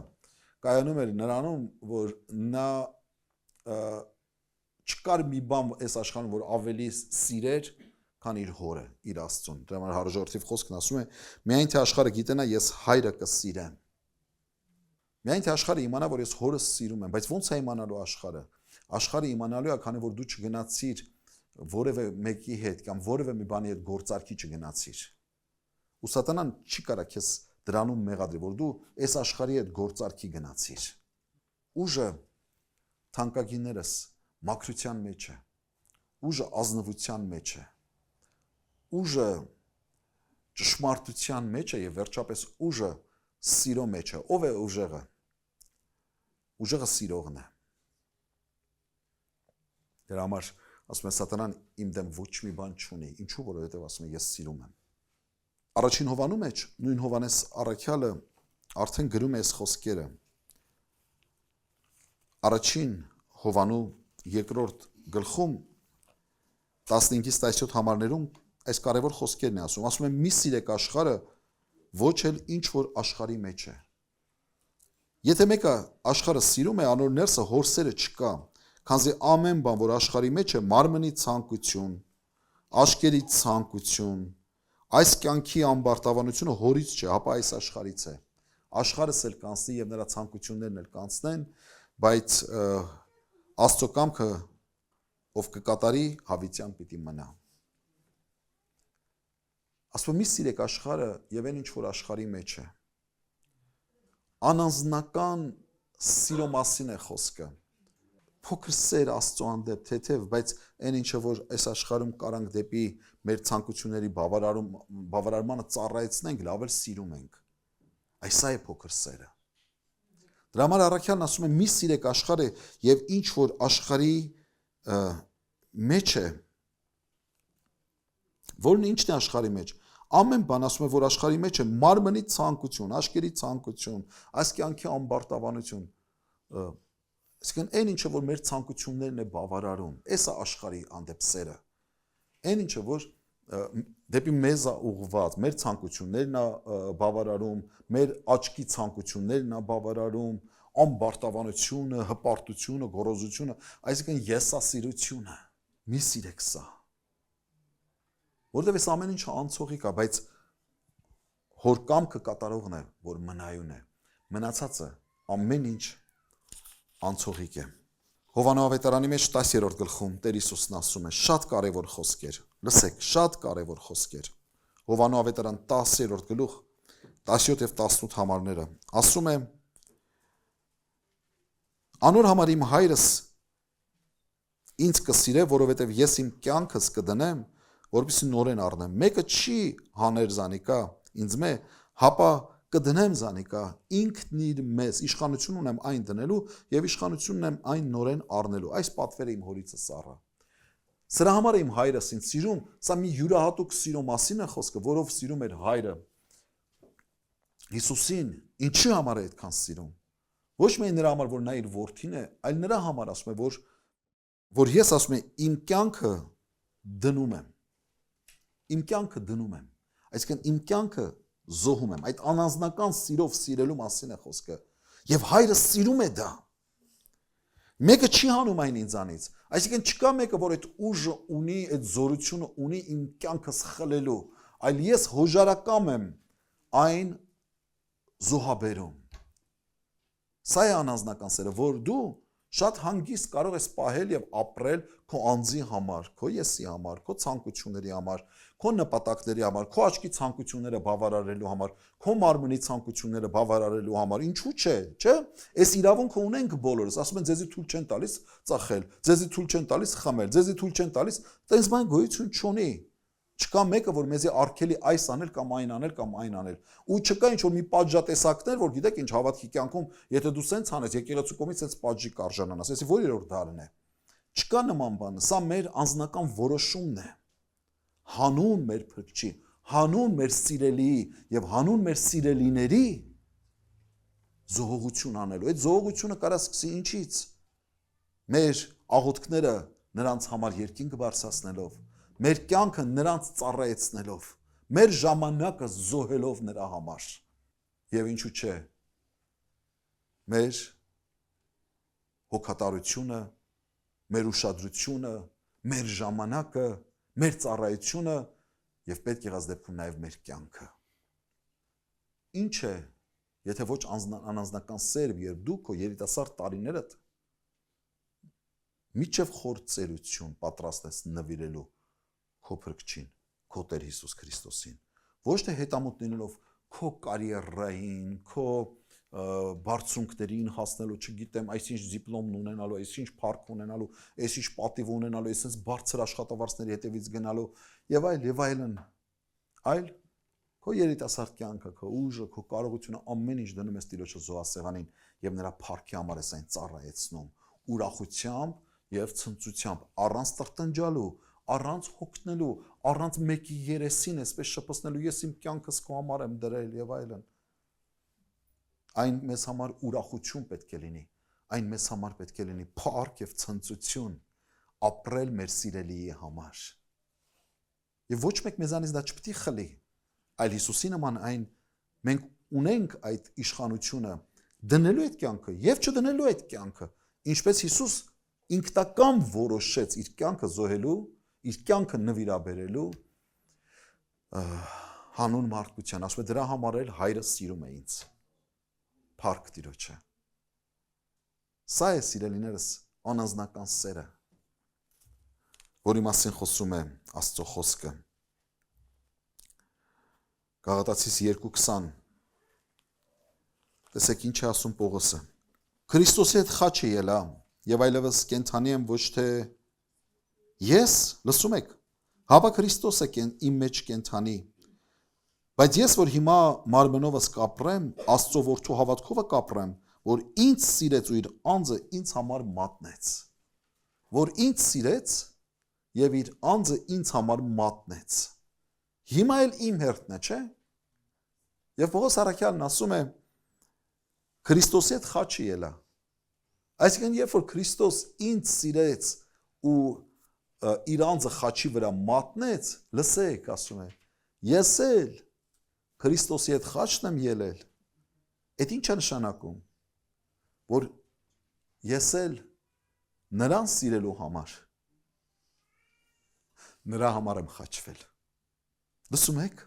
կայանում էր նրանում, որ նա չկար մի բան այս աշխարհում, որ ավելի սիրեր, քան իր հորը, իր Աստծուն։ Դրա համար հարժորդիվ խոսքն ասում է. միայն թե աշխարհը գիտենա, ես հայրը կսիրեմ։ Միայն թե աշխարհը իմանա, որ ես հորս սիրում եմ, բայց ո՞նց է իմանալու աշխարհը։ Աշխարհը իմանալու է, քանի որ դու չգնացիր որևէ մեկի հետ կամ որևէ մի բանի հետ գործարքի չգնացիր։ Ու սատանան չի կարա քեզ դրանում մեղադրի, որ դու այս աշխարհի հետ գործարքի գնացիր։ Ուժը թանկագիններս մաքրության մեջ է։ Ուժը ազնվության մեջ է։ Ուժը ճշմարտության մեջ է եւ վերջապես ուժը սիրո մեջ է։ Ո՞վ է ուժեղը։ Ուժեղը սիրողն է։ Դրա համար ասում է սատանան իմ դեմ ոչ մի բան չունի։ Ինչու, որովհետեւ ասում է ես սիրում եմ։ Առաջին Հովանու մեջ նույն Հովանես առաքյալը արդեն գրում է այս խոսքերը։ Առաջին Հովանու երկրորդ գլխում 15-ից 17 համարներում այս կարևոր խոսքերն է ասում։ Ասում է մի սիրեք աշխարհը, ոչ էլ ինչ որ աշխարհի մեջ է։ Եթե մեկը աշխարհը սիրում է, անոր ներսը հորսերը չկա, քանզի ամեն բան, որ աշխարհի մեջ է, մարմնի ցանկություն, աշկերի ցանկություն, այս կյանքի ամբարտավանությունը հորից չէ, հապա այս աշխարհից է։ Աշխարհս էլ կանցնի եւ նրա ցանկություններն էլ կանցնեն, բայց Աստծո կամքը ով կկատարի հավիտյան պիտի մնա։ Ասում մի սիրեք աշխարհը եւ այն ինչ որ աշխարհի մեջ է։ Անանձնական սիրո մասին է խոսքը։ Փոքր սեր Աստծո հանդեպ թեթև, բայց այն ինչը որ այս աշխարհում կարանք դեպի մեր ցանկությունների բավարարմանը ծառայեցնենք, լավ էլ սիրում ենք։ Այսա է փոքր սերը։ Դրա համար առաքյալն ասում է մի սիրեք աշխարհը եւ ինչ որ աշխարհի մեջ է, որն ինչն է աշխարհի մեջ։ Ամեն բան ասում է, որ աշխարհի մեջ է մարմնի ցանկություն, աշկերի ցանկություն, այս կյանքի ամբարտավանություն։ Այսինքն այն ինչը որ մեր ցանկություններն է բավարարում, էսա աշխարհի հանդեպ սերը։ Այն ինչը որ դեպի մեզ է ուղղված, մեր ցանկություններն է բավարարում, մեր աչքի ցանկություններն է բավարարում, ամբարտավանությունը, հպարտությունը, գոռոզությունը, այսինքն եսասիրությունը։ Մի սիրեք սա։ Որտեւ այս ամեն ինչը անցողիկ է, բայց հոր կամքը կատարողն է, որ մնայուն է։ Մնացածը ամեն ինչ անցողիկ է։ Հովանու ավետարանի մեջ 10-րդ գլխում Տեր Հիսուսն ասում է շատ կարևոր խոսքեր։ Լսեք, շատ կարևոր խոսքեր։ Հովանու ավետարան 10-րդ գլուխ 17 եւ 18 համարները ասում է. Անոր համար իմ հայրս ինձ կսիրե, որովհետև ես իմ կյանքս կդնեմ, որպեսզի նորեն առնեմ։ Մեկը չի հաներ զանիկա ինձ մե, հապա կդնեմ զանիկա ինքն իր մեզ, իշխանություն ունեմ այն դնելու եւ իշխանություն ունեմ այն նորեն առնելու։ Այս պատվերը իմ հորիցը սառը։ Սրա համար իմ հայրս ինձ սիրում, սա մի յուրահատուկ սիրո մասին է խոսքը, որով սիրում էր հայրը Հիսուսին, ինչի համար է այդքան սիրում։ Ոչ միայն նրա համար, որ նա իր որդին է, այլ նրա համար ասում է, որ ես ասում եմ իմ կյանքը դնում եմ։ Իմ կյանքը դնում եմ։ Այսինքն իմ կյանքը զոհում եմ։ Այդ անանձնական սիրով սիրելու մասին է խոսքը։ Եվ հայրը սիրում է դա։ Մեկը չի հանում այն ինձանից։ Այսինքն չկա մեկը, որ այդ ուժը ունի, այդ զորությունը ունի իմ կյանքս խլելու, այլ ես հոժարակամ եմ այն զոհաբերում։ Սա է անանձնական սերը, որ դու Շատ հանգիստ կարող ես պահել եւ ապրել քո անձի համար, քո եսի համար, քո ցանկությունների համար, քո նպատակների համար, քո աչքի ցանկությունները բավարարելու համար, քո մարմնի ցանկությունները բավարարելու համար։ Ինչու՞ չէ, չէ՞։ Այս իրավունքը ունենք բոլորս, ասում են ձեզի թույլ չեն տալիս ծախել, ձեզի թույլ չեն տալիս խմել, ձեզի թույլ չեն տալիս, տես բան գոյություն չունի։ Չկա մեկը, որ մեզի արգելի այս անել կամ այն անել կամ այն անել։ Ու չկա ինչ-որ մի պատժատեսակներ, որ գիտեք ինչ հավատքի կյանքում, եթե դու սենց անես, եկեղեցու կողմից սենց պատժի կարժանանաս, այսի որ երրորդ դարն է։ Չկա նման բան, սա մեր անձնական որոշումն է։ Հանուն մեր փրկչի, հանուն մեր սիրելիի եւ հանուն մեր սիրելիների զոհողություն անելու։ Այդ զոհողությունը կարա սկսի ինչից։ Մեր աղոթքները նրանց համար երկինք բարձրացնելով, մեր կյանքը նրանց ծառայեցնելով, մեր ժամանակը զոհելով նրա համար։ Եվ ինչու՞ չէ։ Մեր հոգատարությունը, մեր ուշադրությունը, մեր ժամանակը, մեր ծառայությունը եւ պետք եղած դեպքում նաեւ մեր կյանքը։ Ինչ է, եթե ոչ անանձնական սեր, երբ դու քո երիտասարդ տարիներդ միջև խոր ծերություն պատրաստ ես նվիրելու քո փրկչին, քո Տեր Հիսուս Քրիստոսին, ոչ թե հետամուտ լինելով քո կարիերային, քո բարձունքներին հասնելու, չգիտեմ, այսինչ դիպլոմն ունենալու, այսինչ փառք ունենալու, այսինչ պատիվ ունենալու, այսինչ բարձր աշխատավարձների հետևից գնալու եւ այլն, այլ քո երիտասարդ կյանքը, քո ուժը, քո կարողությունը ամեն ինչ դնում ես Տիրոջը զոհասեղանին եւ նրա փառքի համար ես այն ծառայեցնում ուրախությամբ եւ ցնծությամբ, առանց տրտնջալու, առանց հոգնելու, առանց մեկի երեսին այսպես շփոթնելու, ես իմ կյանքս քո համար եմ դրել եւ այլն։ Այն մեզ համար ուրախություն պետք է լինի, այն մեզ համար պետք է լինի փառք եւ ցնծություն, ապրել մեր սիրելիի համար։ Եվ ոչ մեկ մեզանից դա չպետք է խլի, այլ Հիսուսի նման այն մենք ունենք այդ իշխանությունը դնելու այդ կյանքը եւ չդնելու այդ կյանքը, ինչպես Հիսուս ինքնական որոշեց իր կյանքը զոհելու, իր կյանքը նվիրաբերելու հանուն մարդկության, ասում է դրա համար էլ հայրս սիրում է ինձ։ Փառք Տիրոջը։ Սա է սիրելիներս անանձնական սերը, որի մասին խոսում է Աստծո խոսքը։ Գաղատացիս 2:20 տեսեք ինչ է ասում Պողոսը։ Քրիստոսի հետ խաչ է ելա եւ այլևս կենթանի եմ ոչ թե ես, լսում եք, հապա Քրիստոս է իմ մեջ կենթանի։ Բայց ես որ հիմա մարմնովս կապրեմ, Աստծո որդու հավատքով կապրեմ, որ ինձ սիրեց ու իր անձը ինձ համար մատնեց։ Որ ինձ սիրեց եւ իր անձը ինձ համար մատնեց։ Հիմա էլ իմ հերթն է, չէ՞։ Եվ Պողոս առաքյալն ասում է Քրիստոսի հետ խաչի ելա։ Այսինքն երբ որ Քրիստոս ինձ սիրեց ու իր անձը խաչի վրա մատնեց, լսեք, ասում է, ես էլ Քրիստոսի հետ խաչն եմ ելել։ Այդ ինչ է նշանակում, որ ես էլ նրան սիրելու համար նրա համար եմ խաչվել։ Լսում եք,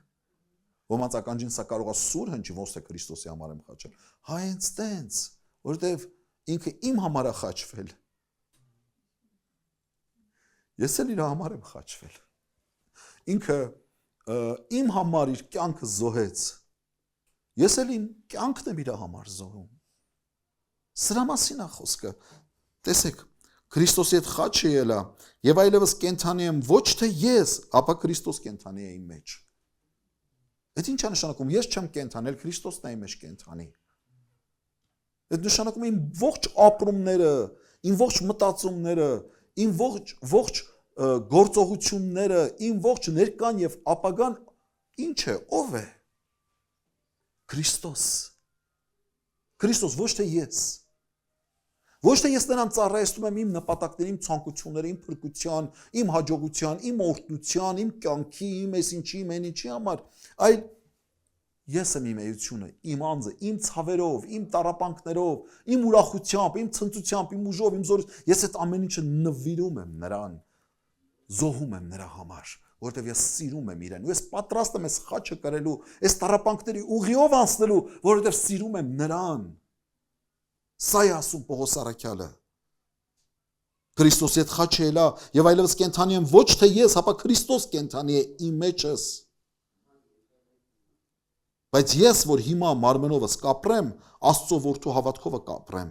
ոմանց ականջին սա կարող է սուր հնչի, ոչ թե Քրիստոսի համար եմ խաչել, հենց տենց, որովհետև ինքը իմ համար է խաչվել։ Ես էլ իր համար եմ խաչվել։ Ինքը իմ համար իր կյանքը զոհեց, ես էլ իմ կյանքն եմ իր համար զոհում։ Սրա մասին է խոսքը։ Տեսեք, Քրիստոսի հետ խաչը ելա եւ այլևս կենթանի եմ ոչ թե ես, ապա Քրիստոս կենթանի է իմ մեջ։ Այդ ինչ է նշանակում, ես չեմ կենթանել, Քրիստոսն է իմ մեջ կենթանի։ Այդ նշանակում իմ ողջ ապրումները, իմ ողջ մտածումները, իմ ողջ գործողությունները, իմ ողջ ներկան եւ ապագան ինչ է, ով է։ Քրիստոս։ Քրիստոս, ոչ թե ես։ Ոչ թե ես նրան ծառայեցնում եմ իմ նպատակների, իմ ցանկությունների, իմ փրկության, իմ հաջողության, իմ օրհնության, իմ կյանքի, իմ այսինչի, իմ այնիչի համար, այլ ես եմ իմ էությունը, իմ անձը, իմ ցավերով, իմ տառապանքներով, իմ ուրախությամբ, իմ ցնծությամբ, իմ ուժով, իմ զորով, ես այդ ամեն ինչը նվիրում եմ նրան, զոհում եմ նրա համար, որովհետև ես սիրում եմ իրեն, ու ես պատրաստ եմ այս խաչը կրելու, այս տառապանքների ուղիով անցնելու, որովհետև սիրում եմ նրան։ Սա է ասում Պողոս առաքյալը։ Քրիստոսի հետ խաչը ելա եւ այլևս կենթանի եմ ոչ թե ես, հապա Քրիստոս կենթանի է իմ մեջս։ Բայց ես, որ հիմա մարմնովս կապրեմ, Աստծո որդու հավատքովը կապրեմ,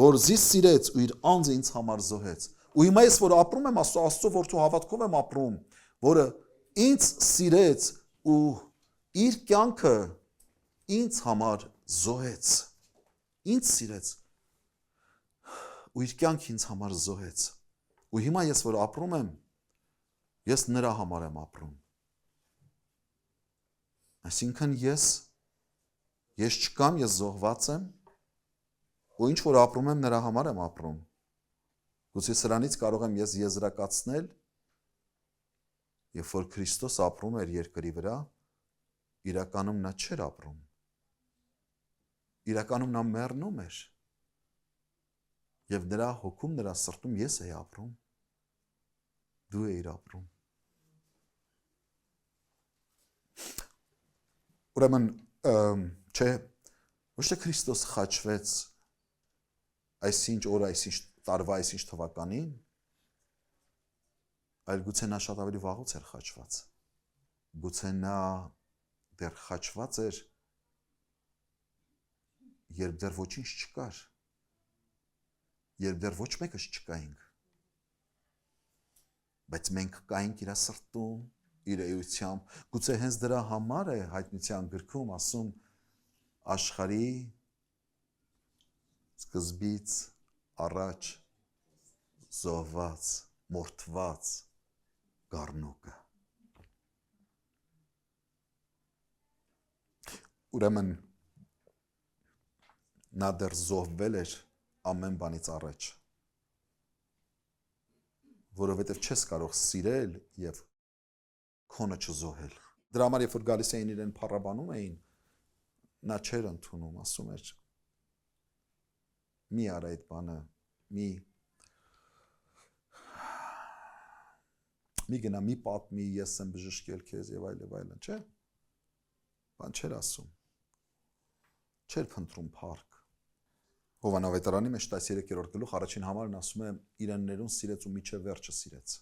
որ զիս սիրեց ու իր անձը ինձ համար զոհեց։ Ու հիմա ես, որ ապրում եմ Աստծո որդու հավատքով եմ ապրում, որը ինձ սիրեց ու իր կյանքը ինձ համար զոհեց։ Ինձ սիրեց ու իր կյանքը ինձ համար զոհեց։ Ու հիմա ես, որ ապրում եմ, ես նրա համար եմ ապրում։ Այսինքն ես չկամ, ես զոհված եմ, ու ինչ որ ապրում եմ, նրա համար եմ ապրում։ Գուցե սրանից կարող եմ ես եզրակացնել, երբ որ Քրիստոս ապրում էր երկրի վրա, իրականում նա չէր ապրում։ Իրականում նա մեռնում էր։ Եվ նրա հոգում, նրա սրտում ես էի ապրում, դու էիր ապրում։ Ուրեմն, չէ, ոչ թե Քրիստոս խաչվեց այսինչ օր, այսինչ տարվա, այսինչ թվականին, այլ գուցե նա շատ ավելի վաղուց էր խաչված։ Գուցե նա դեռ խաչված էր, երբ դեռ ոչինչ չկար, երբ դեռ ոչ մեկս չկայինք, բայց մենք կայինք իր սրտում, իր էությամբ, գուցե հենց դրա համար է հայտնության գրքում ասում աշխարհի սկզբից առաջ զոհված, մորթված գառնուկը։ Ուրեմն նա դեռ զոհվել էր ամեն բանից առաջ, որովհետև չես կարող սիրել և քոնը չզոհել։ Դրա համար, երբ որ գալիս էին իրեն փառաբանում էին, նա չէր ընդունում, ասում էր. մի արա այդ բանը, մի գնա, մի պատմի, ես եմ բժշկել քեզ եւ այլն, չէ՞։ Բան չէր ասում։ Չէր փնտրում փառք։ Հովանավետարանի մեջ 13-րդ գլուխ առաջին համարն ասում է իրեններուն սիրեց ու միջև վերջը սիրեց։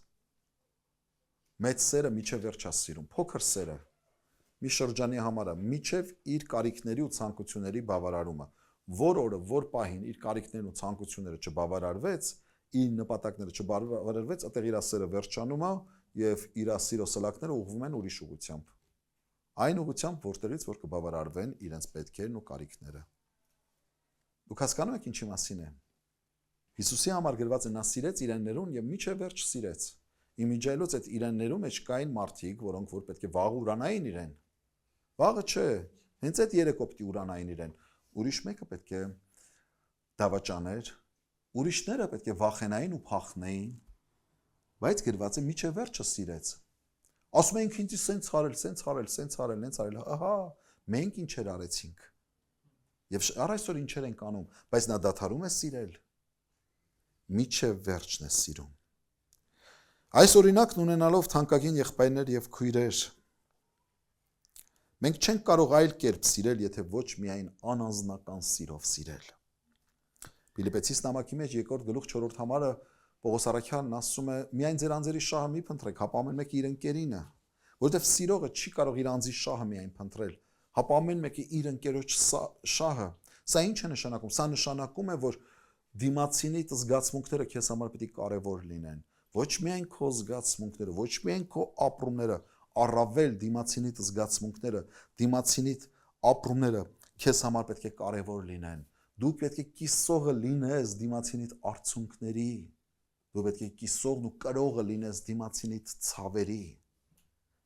Մեծ սերը միջև վերջ է սիրում, փոքր սերը մի շրջանի համար է, միջև իր կարիքների ու ցանկությունների բավարարումը։ Որ օրը, որ պահին իր կարիքներն ու ցանկությունները չբավարարվեց, իր նպատակները չբավարարվեց, այդտեղ իր սերը վերջանում է եւ իր սիրո սլակները ուղղվում են ուրիշ ուղղությամբ։ Այն ուղղությամբ, որտեղից որ կբավարարվեն իրենց պետքերն ու կարիքները։ Դուք հասկանում եք ինչի մասին է։ Հիսուսի համար գրված է նա սիրեց իրեններուն եւ միջև վերջ սիրեց։ Իմիջայլոց այդ իրեններում մեջ կային մարդիկ, որոնք որ պետք է վաղ ուրանային իրեն։ Վաղը չէ, հենց այդ երեկոպտի ուրանային իրեն։ Ուրիշ մեկը պետք է դավաճաներ, ուրիշները պետք է վախենային ու փախնեին, բայց գրված է միջև վերջը սիրեց։ Ասում ենք ինձ սենց արել, ահա, մենք ինչեր արեցինք։ Եվ առայսօր ինչեր ենք անում, բայց նա դադարում է սիրել։ Միջև վերջն է սիրում։ Այս օրինակն ունենալով թանկագին եղբայրներ եւ քույրեր, մենք չենք կարող այլ կերպ սիրել, եթե ոչ միայն անանձնական սիրով սիրել։ Փիլիպպեցիս նամակի մեջ 2-րդ գլուխ 4-րդ համարը Պողոս առաքյալն ասում է. միայն ձեր անձերի շահը մի փնտրեք, հապա ամեն մեկը իր ընկերինը, որովհետև սիրողը չի կարող իր անձի շահը միայն փնտրել, հապա ամեն մեկը իր ընկերոջ շահը։ Սա ինչ է նշանակում։ Սա նշանակում է, որ դիմացինիդ զգացմունքները քեզ համար պետք է կարևոր լինեն։ Ոչ միայն քո զգացմունքները, ոչ միայն քո ապրումները, առավել դիմացինիդ զգացմունքները, դիմացինիդ ապրումները քեզ համար պետք է կարևոր լինեն։ Դու պետք է կիսողը լինես դիմացինիդ արցունքների։ Դու պետք է կիսողն ու կրողը լինես դիմացինիդ ցավերի։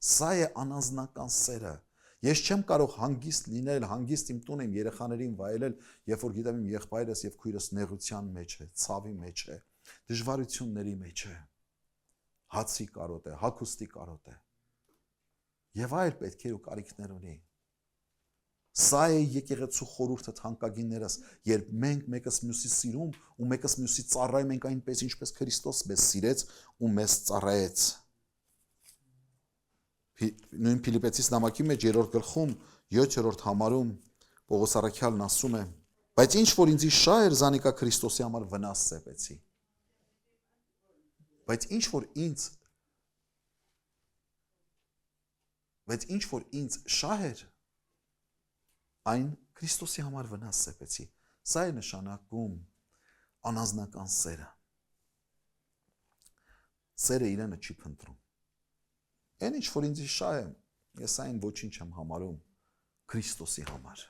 Սա է անանձնական սերը։ Ես չեմ կարող հանգիստ լինել, հանգիստ իմ տուն եմ երեխաներին վայելել, երբ որ գիտեմ իմ եղբայրս եւ քույրս նեղության մեջ է, ցավի մեջ է, դժվարությունների մեջ է, հացի կարոտ է, հագուստի կարոտ է։ Եվ այլ պետքեր ու կարիքներ ունի։ Սա է եկեղեցու խորհուրդը թանկագիններս, երբ մենք մեկս մյուսի սիրում ու մեկս մյուսի ծառայում ենք այնպես, ինչպես Քրիստոս մեզ սիրեց ու մեզ ծառայեց։ Նույն Փիլիպպեցիս նամակի մեջ 3-րդ գլխում 7-րդ համարում Պողոս առաքյալն ասում է. Բայց ինչ որ ինձի շահ էր, զանիկա Քրիստոսի համար վնաս սեպեցի։ Բայց ինչ որ ինձ շահ էր, այն Քրիստոսի համար վնաս սեպեցի։ Սա է նշանակում անազնական սերը։ Սերը իրենը չի փնտրում։ Այն ինչ որ ինձի շահ է, ես այն ոչինչ եմ համարում Քրիստոսի համար։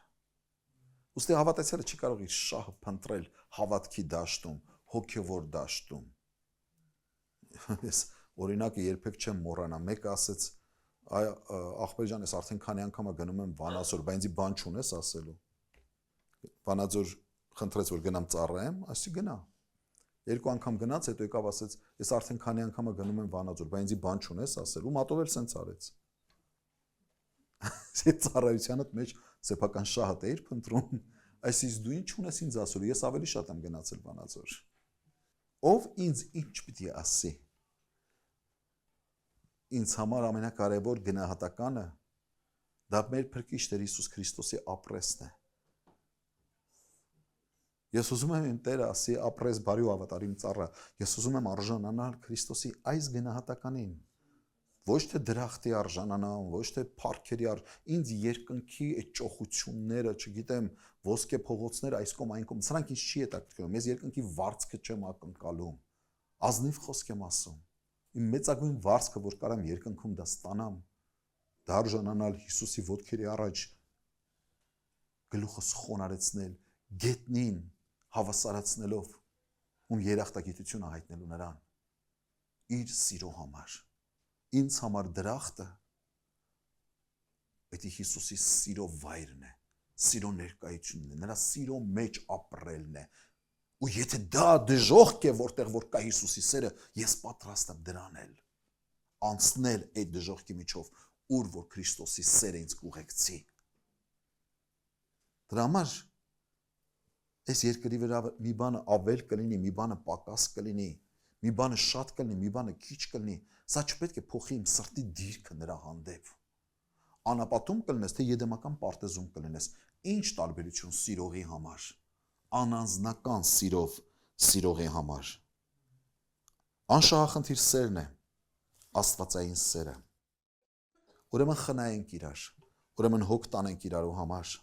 Ուստի հավատացյալը չի կարող իր շահը փնտրել հավատքի դաշտում, հոգևոր դաշտում։ Ես օրինակը երբեք չեմ մոռանա, մեկը ասեց, ախպեր ջան, ես արդեն քանի անգամ գնում եմ Վանաձոր, բայց ինձ բան չունես ասելու։ Վանաձոր խնդրեց, որ գնամ ծառայեմ, ասի գնա։ Երկու անգամ գնաց, հետո եկավ ասեց, ես արդեն քանի անգամ գնում եմ Վանաձոր, բայց ինձ բան չունես ասելու, մատով էլ սենց արեց։ Այդ ծառայությանդ մեջ սեփական շահդ էիր փնտրում, այսինքն դու ինչ ունես ինձ ասելու, ես ավելի շատ եմ գնացել Վանաձոր։ Ով ինձ ինչ պիտի ասի։ Ինձ համար ամենակարևոր գնահատականը դա մեր Փրկիչ Տեր Հիսուս Քրիստոսի ապրեսն է։ Ես ուզում եմ իմ Տերը ասի ապրես բարի ու ավատարիմ ծառա, ես ուզում եմ արժանանալ Քրիստոսի այս գնահատականին։ Ոչ թե դրախտի արժանանամ, ոչ թե փառքերի ինձ երկնքի այդ ճոխությունները, չգիտեմ, ոսկե փողոցները այս կողմ այն կողմ, սրանք ինձ չի հետաքրքրում, ես երկնքի վարձքը չեմ ակնկալում։ Ազնիվ խոսք եմ ասում։ Իմ մեծագույն վարձքը, որ կարամ երկնքում դա ստանամ, դա արժանանալ Հիսուսի ոտքերի առաջ գլուխս խոնարեցնել, գետնին հավասարացնելով, ում երախտագիտությունը հայտնելու նրան, իր սիրո համար։ Ինձ համար դրախտը պետք է Հիսուսի սիրո վայրն է, սիրո ներկայությունն է, նրա սիրո մեջ ապրելն է։ Ու եթե դա դժոխք է, որտեղ որ կա Հիսուսի սերը, ես պատրաստ եմ դրան էլ անցնել այդ դժոխքի միջով, ուր որ Քրիստոսի սերը ինձ կուղեկցի։ Դրա համար այս երկրի վրա մի բանը ավել կլինի, մի բանը պակաս կլինի, մի բանը շատ կլինի, մի բանը քիչ կլինի, սա չպետք է փոխի իմ սրտի դիրքը նրա հանդեպ։ Անապատում կլինես, թե եդեմական պարտեզում կլինես, ինչ տարբերություն սիրողի համար, անանձնական սիրով սիրողի համար։ Անշահախնդիր սերն է, աստվածային սերը։ Ուրեմն խնայենք իրար, ուրեմն հոգ տանենք իրարու համար,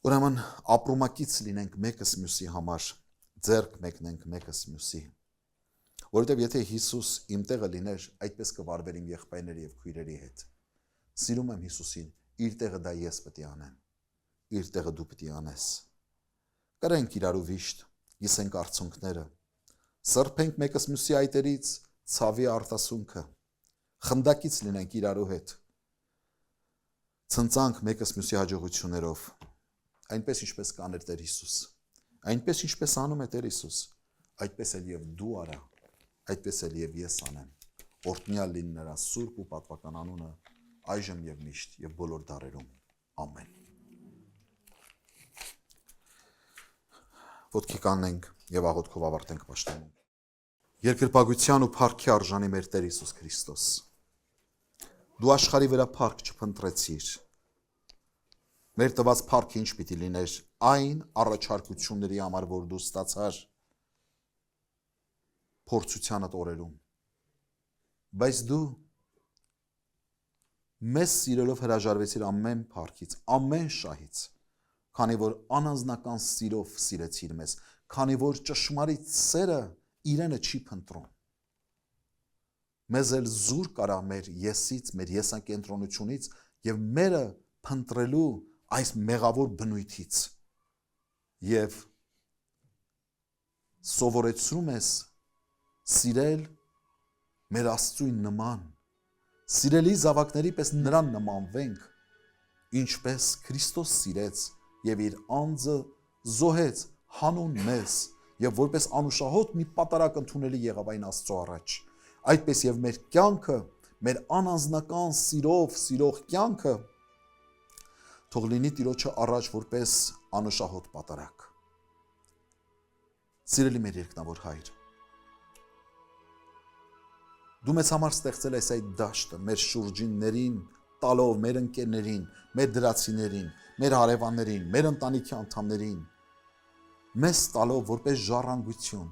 ուրեմն ապրումակից լինենք մեկս մյուսի համար, ձեռք մեկնենք մեկս մյուսի։ Որովհետև եթե Հիսուս իմ տեղը լիներ, այդպես կվարվեր իմ եղբայրների և քույրերի հետ։ Սիրում եմ Հիսուսին, իր տեղը դա ես պիտի անեմ, իր տեղը դու պիտի անես։ Կրենք իրարու վիշտ, գիսենք արցունքները, սրբենք մեկս մյուսի այտերից ցավի արտասունքը, խնդակից լինենք իրարու հետ, ցնծանք մեկս մյուսի հաջողություններով, այնպես ինչպես կաներ Տեր Հիսուս, այնպես ինչպես անում է Տեր Հիսուս, այդպես էլ և դու արա, այդպես էլ և ես անեմ, օրհնյալ լինի նրա սուրբ ու պատվական անունը, այժմ և միշտ և բոլոր դարերում, ամեն։ Ոտքի կանգնենք և աղոթքով ավարտենք պաշտոնը։ Երկրպագության ու փառքի արժանի մեր Տեր Հիսուս Քրիստոս, դու աշխարհի վրա փառք չփնտրեցիր, մեր տված փառքը ինչ պիտի լիներ այն առաջարկությունների համար, որ դու ստացար փորձությանդ օրերում, բայց դու մեզ սիրելով հրաժարվեցիր ամեն փառքից, ամեն շահից, քանի որ անանձնական սիրով սիրեցիր մեզ, քանի որ ճշմարիտ սերը իրենը չի փնտրում։ Մեզ էլ զուր կարա մեր եսից, մեր եսակենտրոնությունից և մերը փնտրելու այս մեղավոր բնույթից և սովորեցնում ես սիրել մեր Աստծուն նման, սիրելի զավակների պես նրան նմանվենք, ինչպես Քրիստոս սիրեց և իր անձը զոհեց հանուն մեզ և որպես անուշահոտ մի պատարագ ընդունելի եղավ այն Աստծո առաջ, այդպես և մեր կյանքը, մեր անանձնական սիրով սիրող կյանքը թող լինի Տիրոջը առաջ որպես անուշահոտ պատարագ։ Սիրելի մեր երկնավոր Հայր, դու մեզ համար ստեղծել ես այդ դաշտը, մեր շուրջիններին տալով մեր ընկերներին, մեր դրացիներին, մեր հարևաններին, մեր ընտանիքի անդամներին, մեզ տալով որպես ժառանգություն,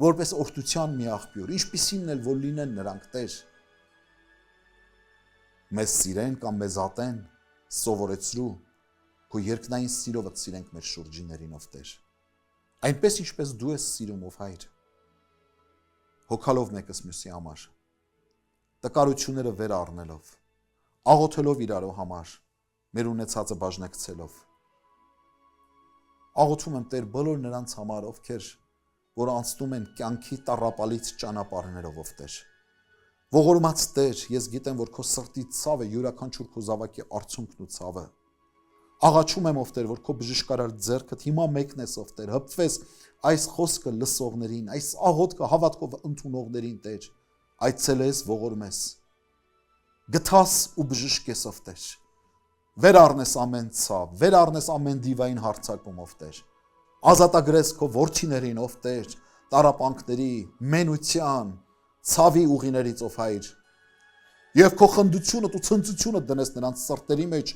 որպես օրհնության մի աղբյուր, ինչպիսին էլ որ լինեն նրանք, Տեր, մեզ սիրեն կամ մեզ ատեն, սովորեցրու քո երկնային սիրովդ սիրենք մեր շուրջիներինով, Տեր, այնպես ինչպես դու ես սիրում, ով Հայր, հոգալով մեկս մյուսի համար, տկարությունները վեր առնելով, աղոթելով իրարու համար, մեր ունեցածը բաժնեկցելով, աղոթում եմ Տեր բոլոր նրանց համար, ովքեր, որ անցնում են կյանքի տառապալից ճանապարհներով, ով Տեր, ողորմած Տեր, ես գիտեմ, որ քո սրտի ցավը յուրաքանչյուր քո զավակի արցունքն ու ցավը, աղաչում եմ, ով Տեր, որ քո բժշկարար ձեռքդ հիմա մեկնես, ով Տեր, հպվես այս խոսքը լսողներին, այս աղոթքը հավատքով ընդունողներին, Տեր, այցելես, ողորմես, գթաս ու բժշկես, ով Տեր, վեր առնես ամեն ցավ, վեր առնես ամեն դիվային հարձակում, ով Տեր, ազատագրես քո որդիներին, ով Տեր, տառապանքների, մենության, ցավի ուղիներից, ով Հայր, եւ քո խնդությունդ ու ցնծությունդ դնես նրանց սրտերի մեջ,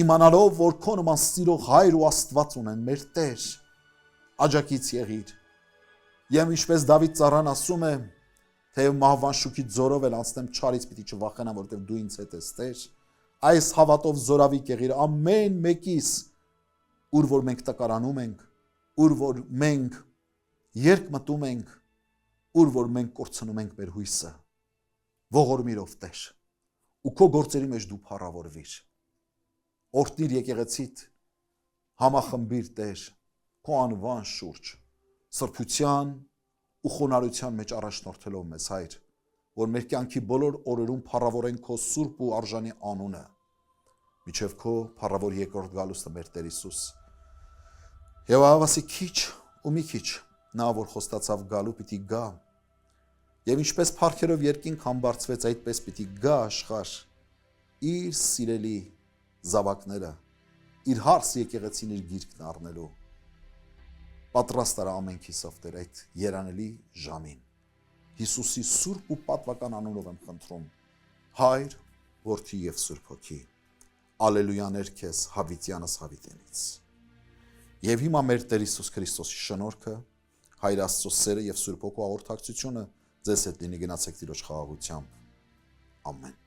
իմանալով, որ քո նման սիրող Հայր ու Աստված ունեն, մեր Տեր, աջակից եղիր, եւ ինչպես Դավիթ ծառան ասում է, թեև մահվան շուքի ձորով էլ անցնեմ չարից պիտի չվախենամ, որովհետև դու ինձ հետ ես, Տեր, այս հավատով զորավիք եղիր ամեն մեկիս, ուր որ մենք տկարանում ենք, ուր որ մենք երկմտում ենք, ուր որ մենք կորցնում ենք մեր հույսը, ողորմիրով Տեր, ու քո գործերի մեջ դու փառավորվիր, օրհնիր եկեղեցիդ, համախմբիր Տեր, քո անվան շուրջ, սրբության ու խոնարհության մեջ առաջնորդելով մեզ, Հայր, որ մեր կյանքի բոլոր օրերում փառավորենք քո սուրբ ու արժանի անունը, միջև քո փառավոր երկրորդ գալուստը մեր Տեր Հիսուս։ Եվ ավասի քիչ ու մի քիչ նա որ խոստացավ գալու պիտի գա, եւ ինչպես փառքերով երկինք համբարձվեց, այդպես պիտի գա աշխարհ իր սիրելի զավակները, իր հարս եկեղեցին իր գիրկն առնելու, պատրաստ արա ամենքիսով Տեր այդ երանելի ժամին, Հիսուսի սուրբ ու պատվական անունով եմ խնդրում, Հայր, Որդի եւ Սուրբ Հոգի, ալելույաներ քեզ հավիտյանս հավիտենից, եւ հիմա մեր Տեր Հիսուս Քրիստոսի շնորհքը, Հայր Աստծո սերը եւ Սուրբ Հոգու աղոթակցությունը ձեզ հետ լինի, գնացեք Տիրոջ խաղաղությամբ, ամեն։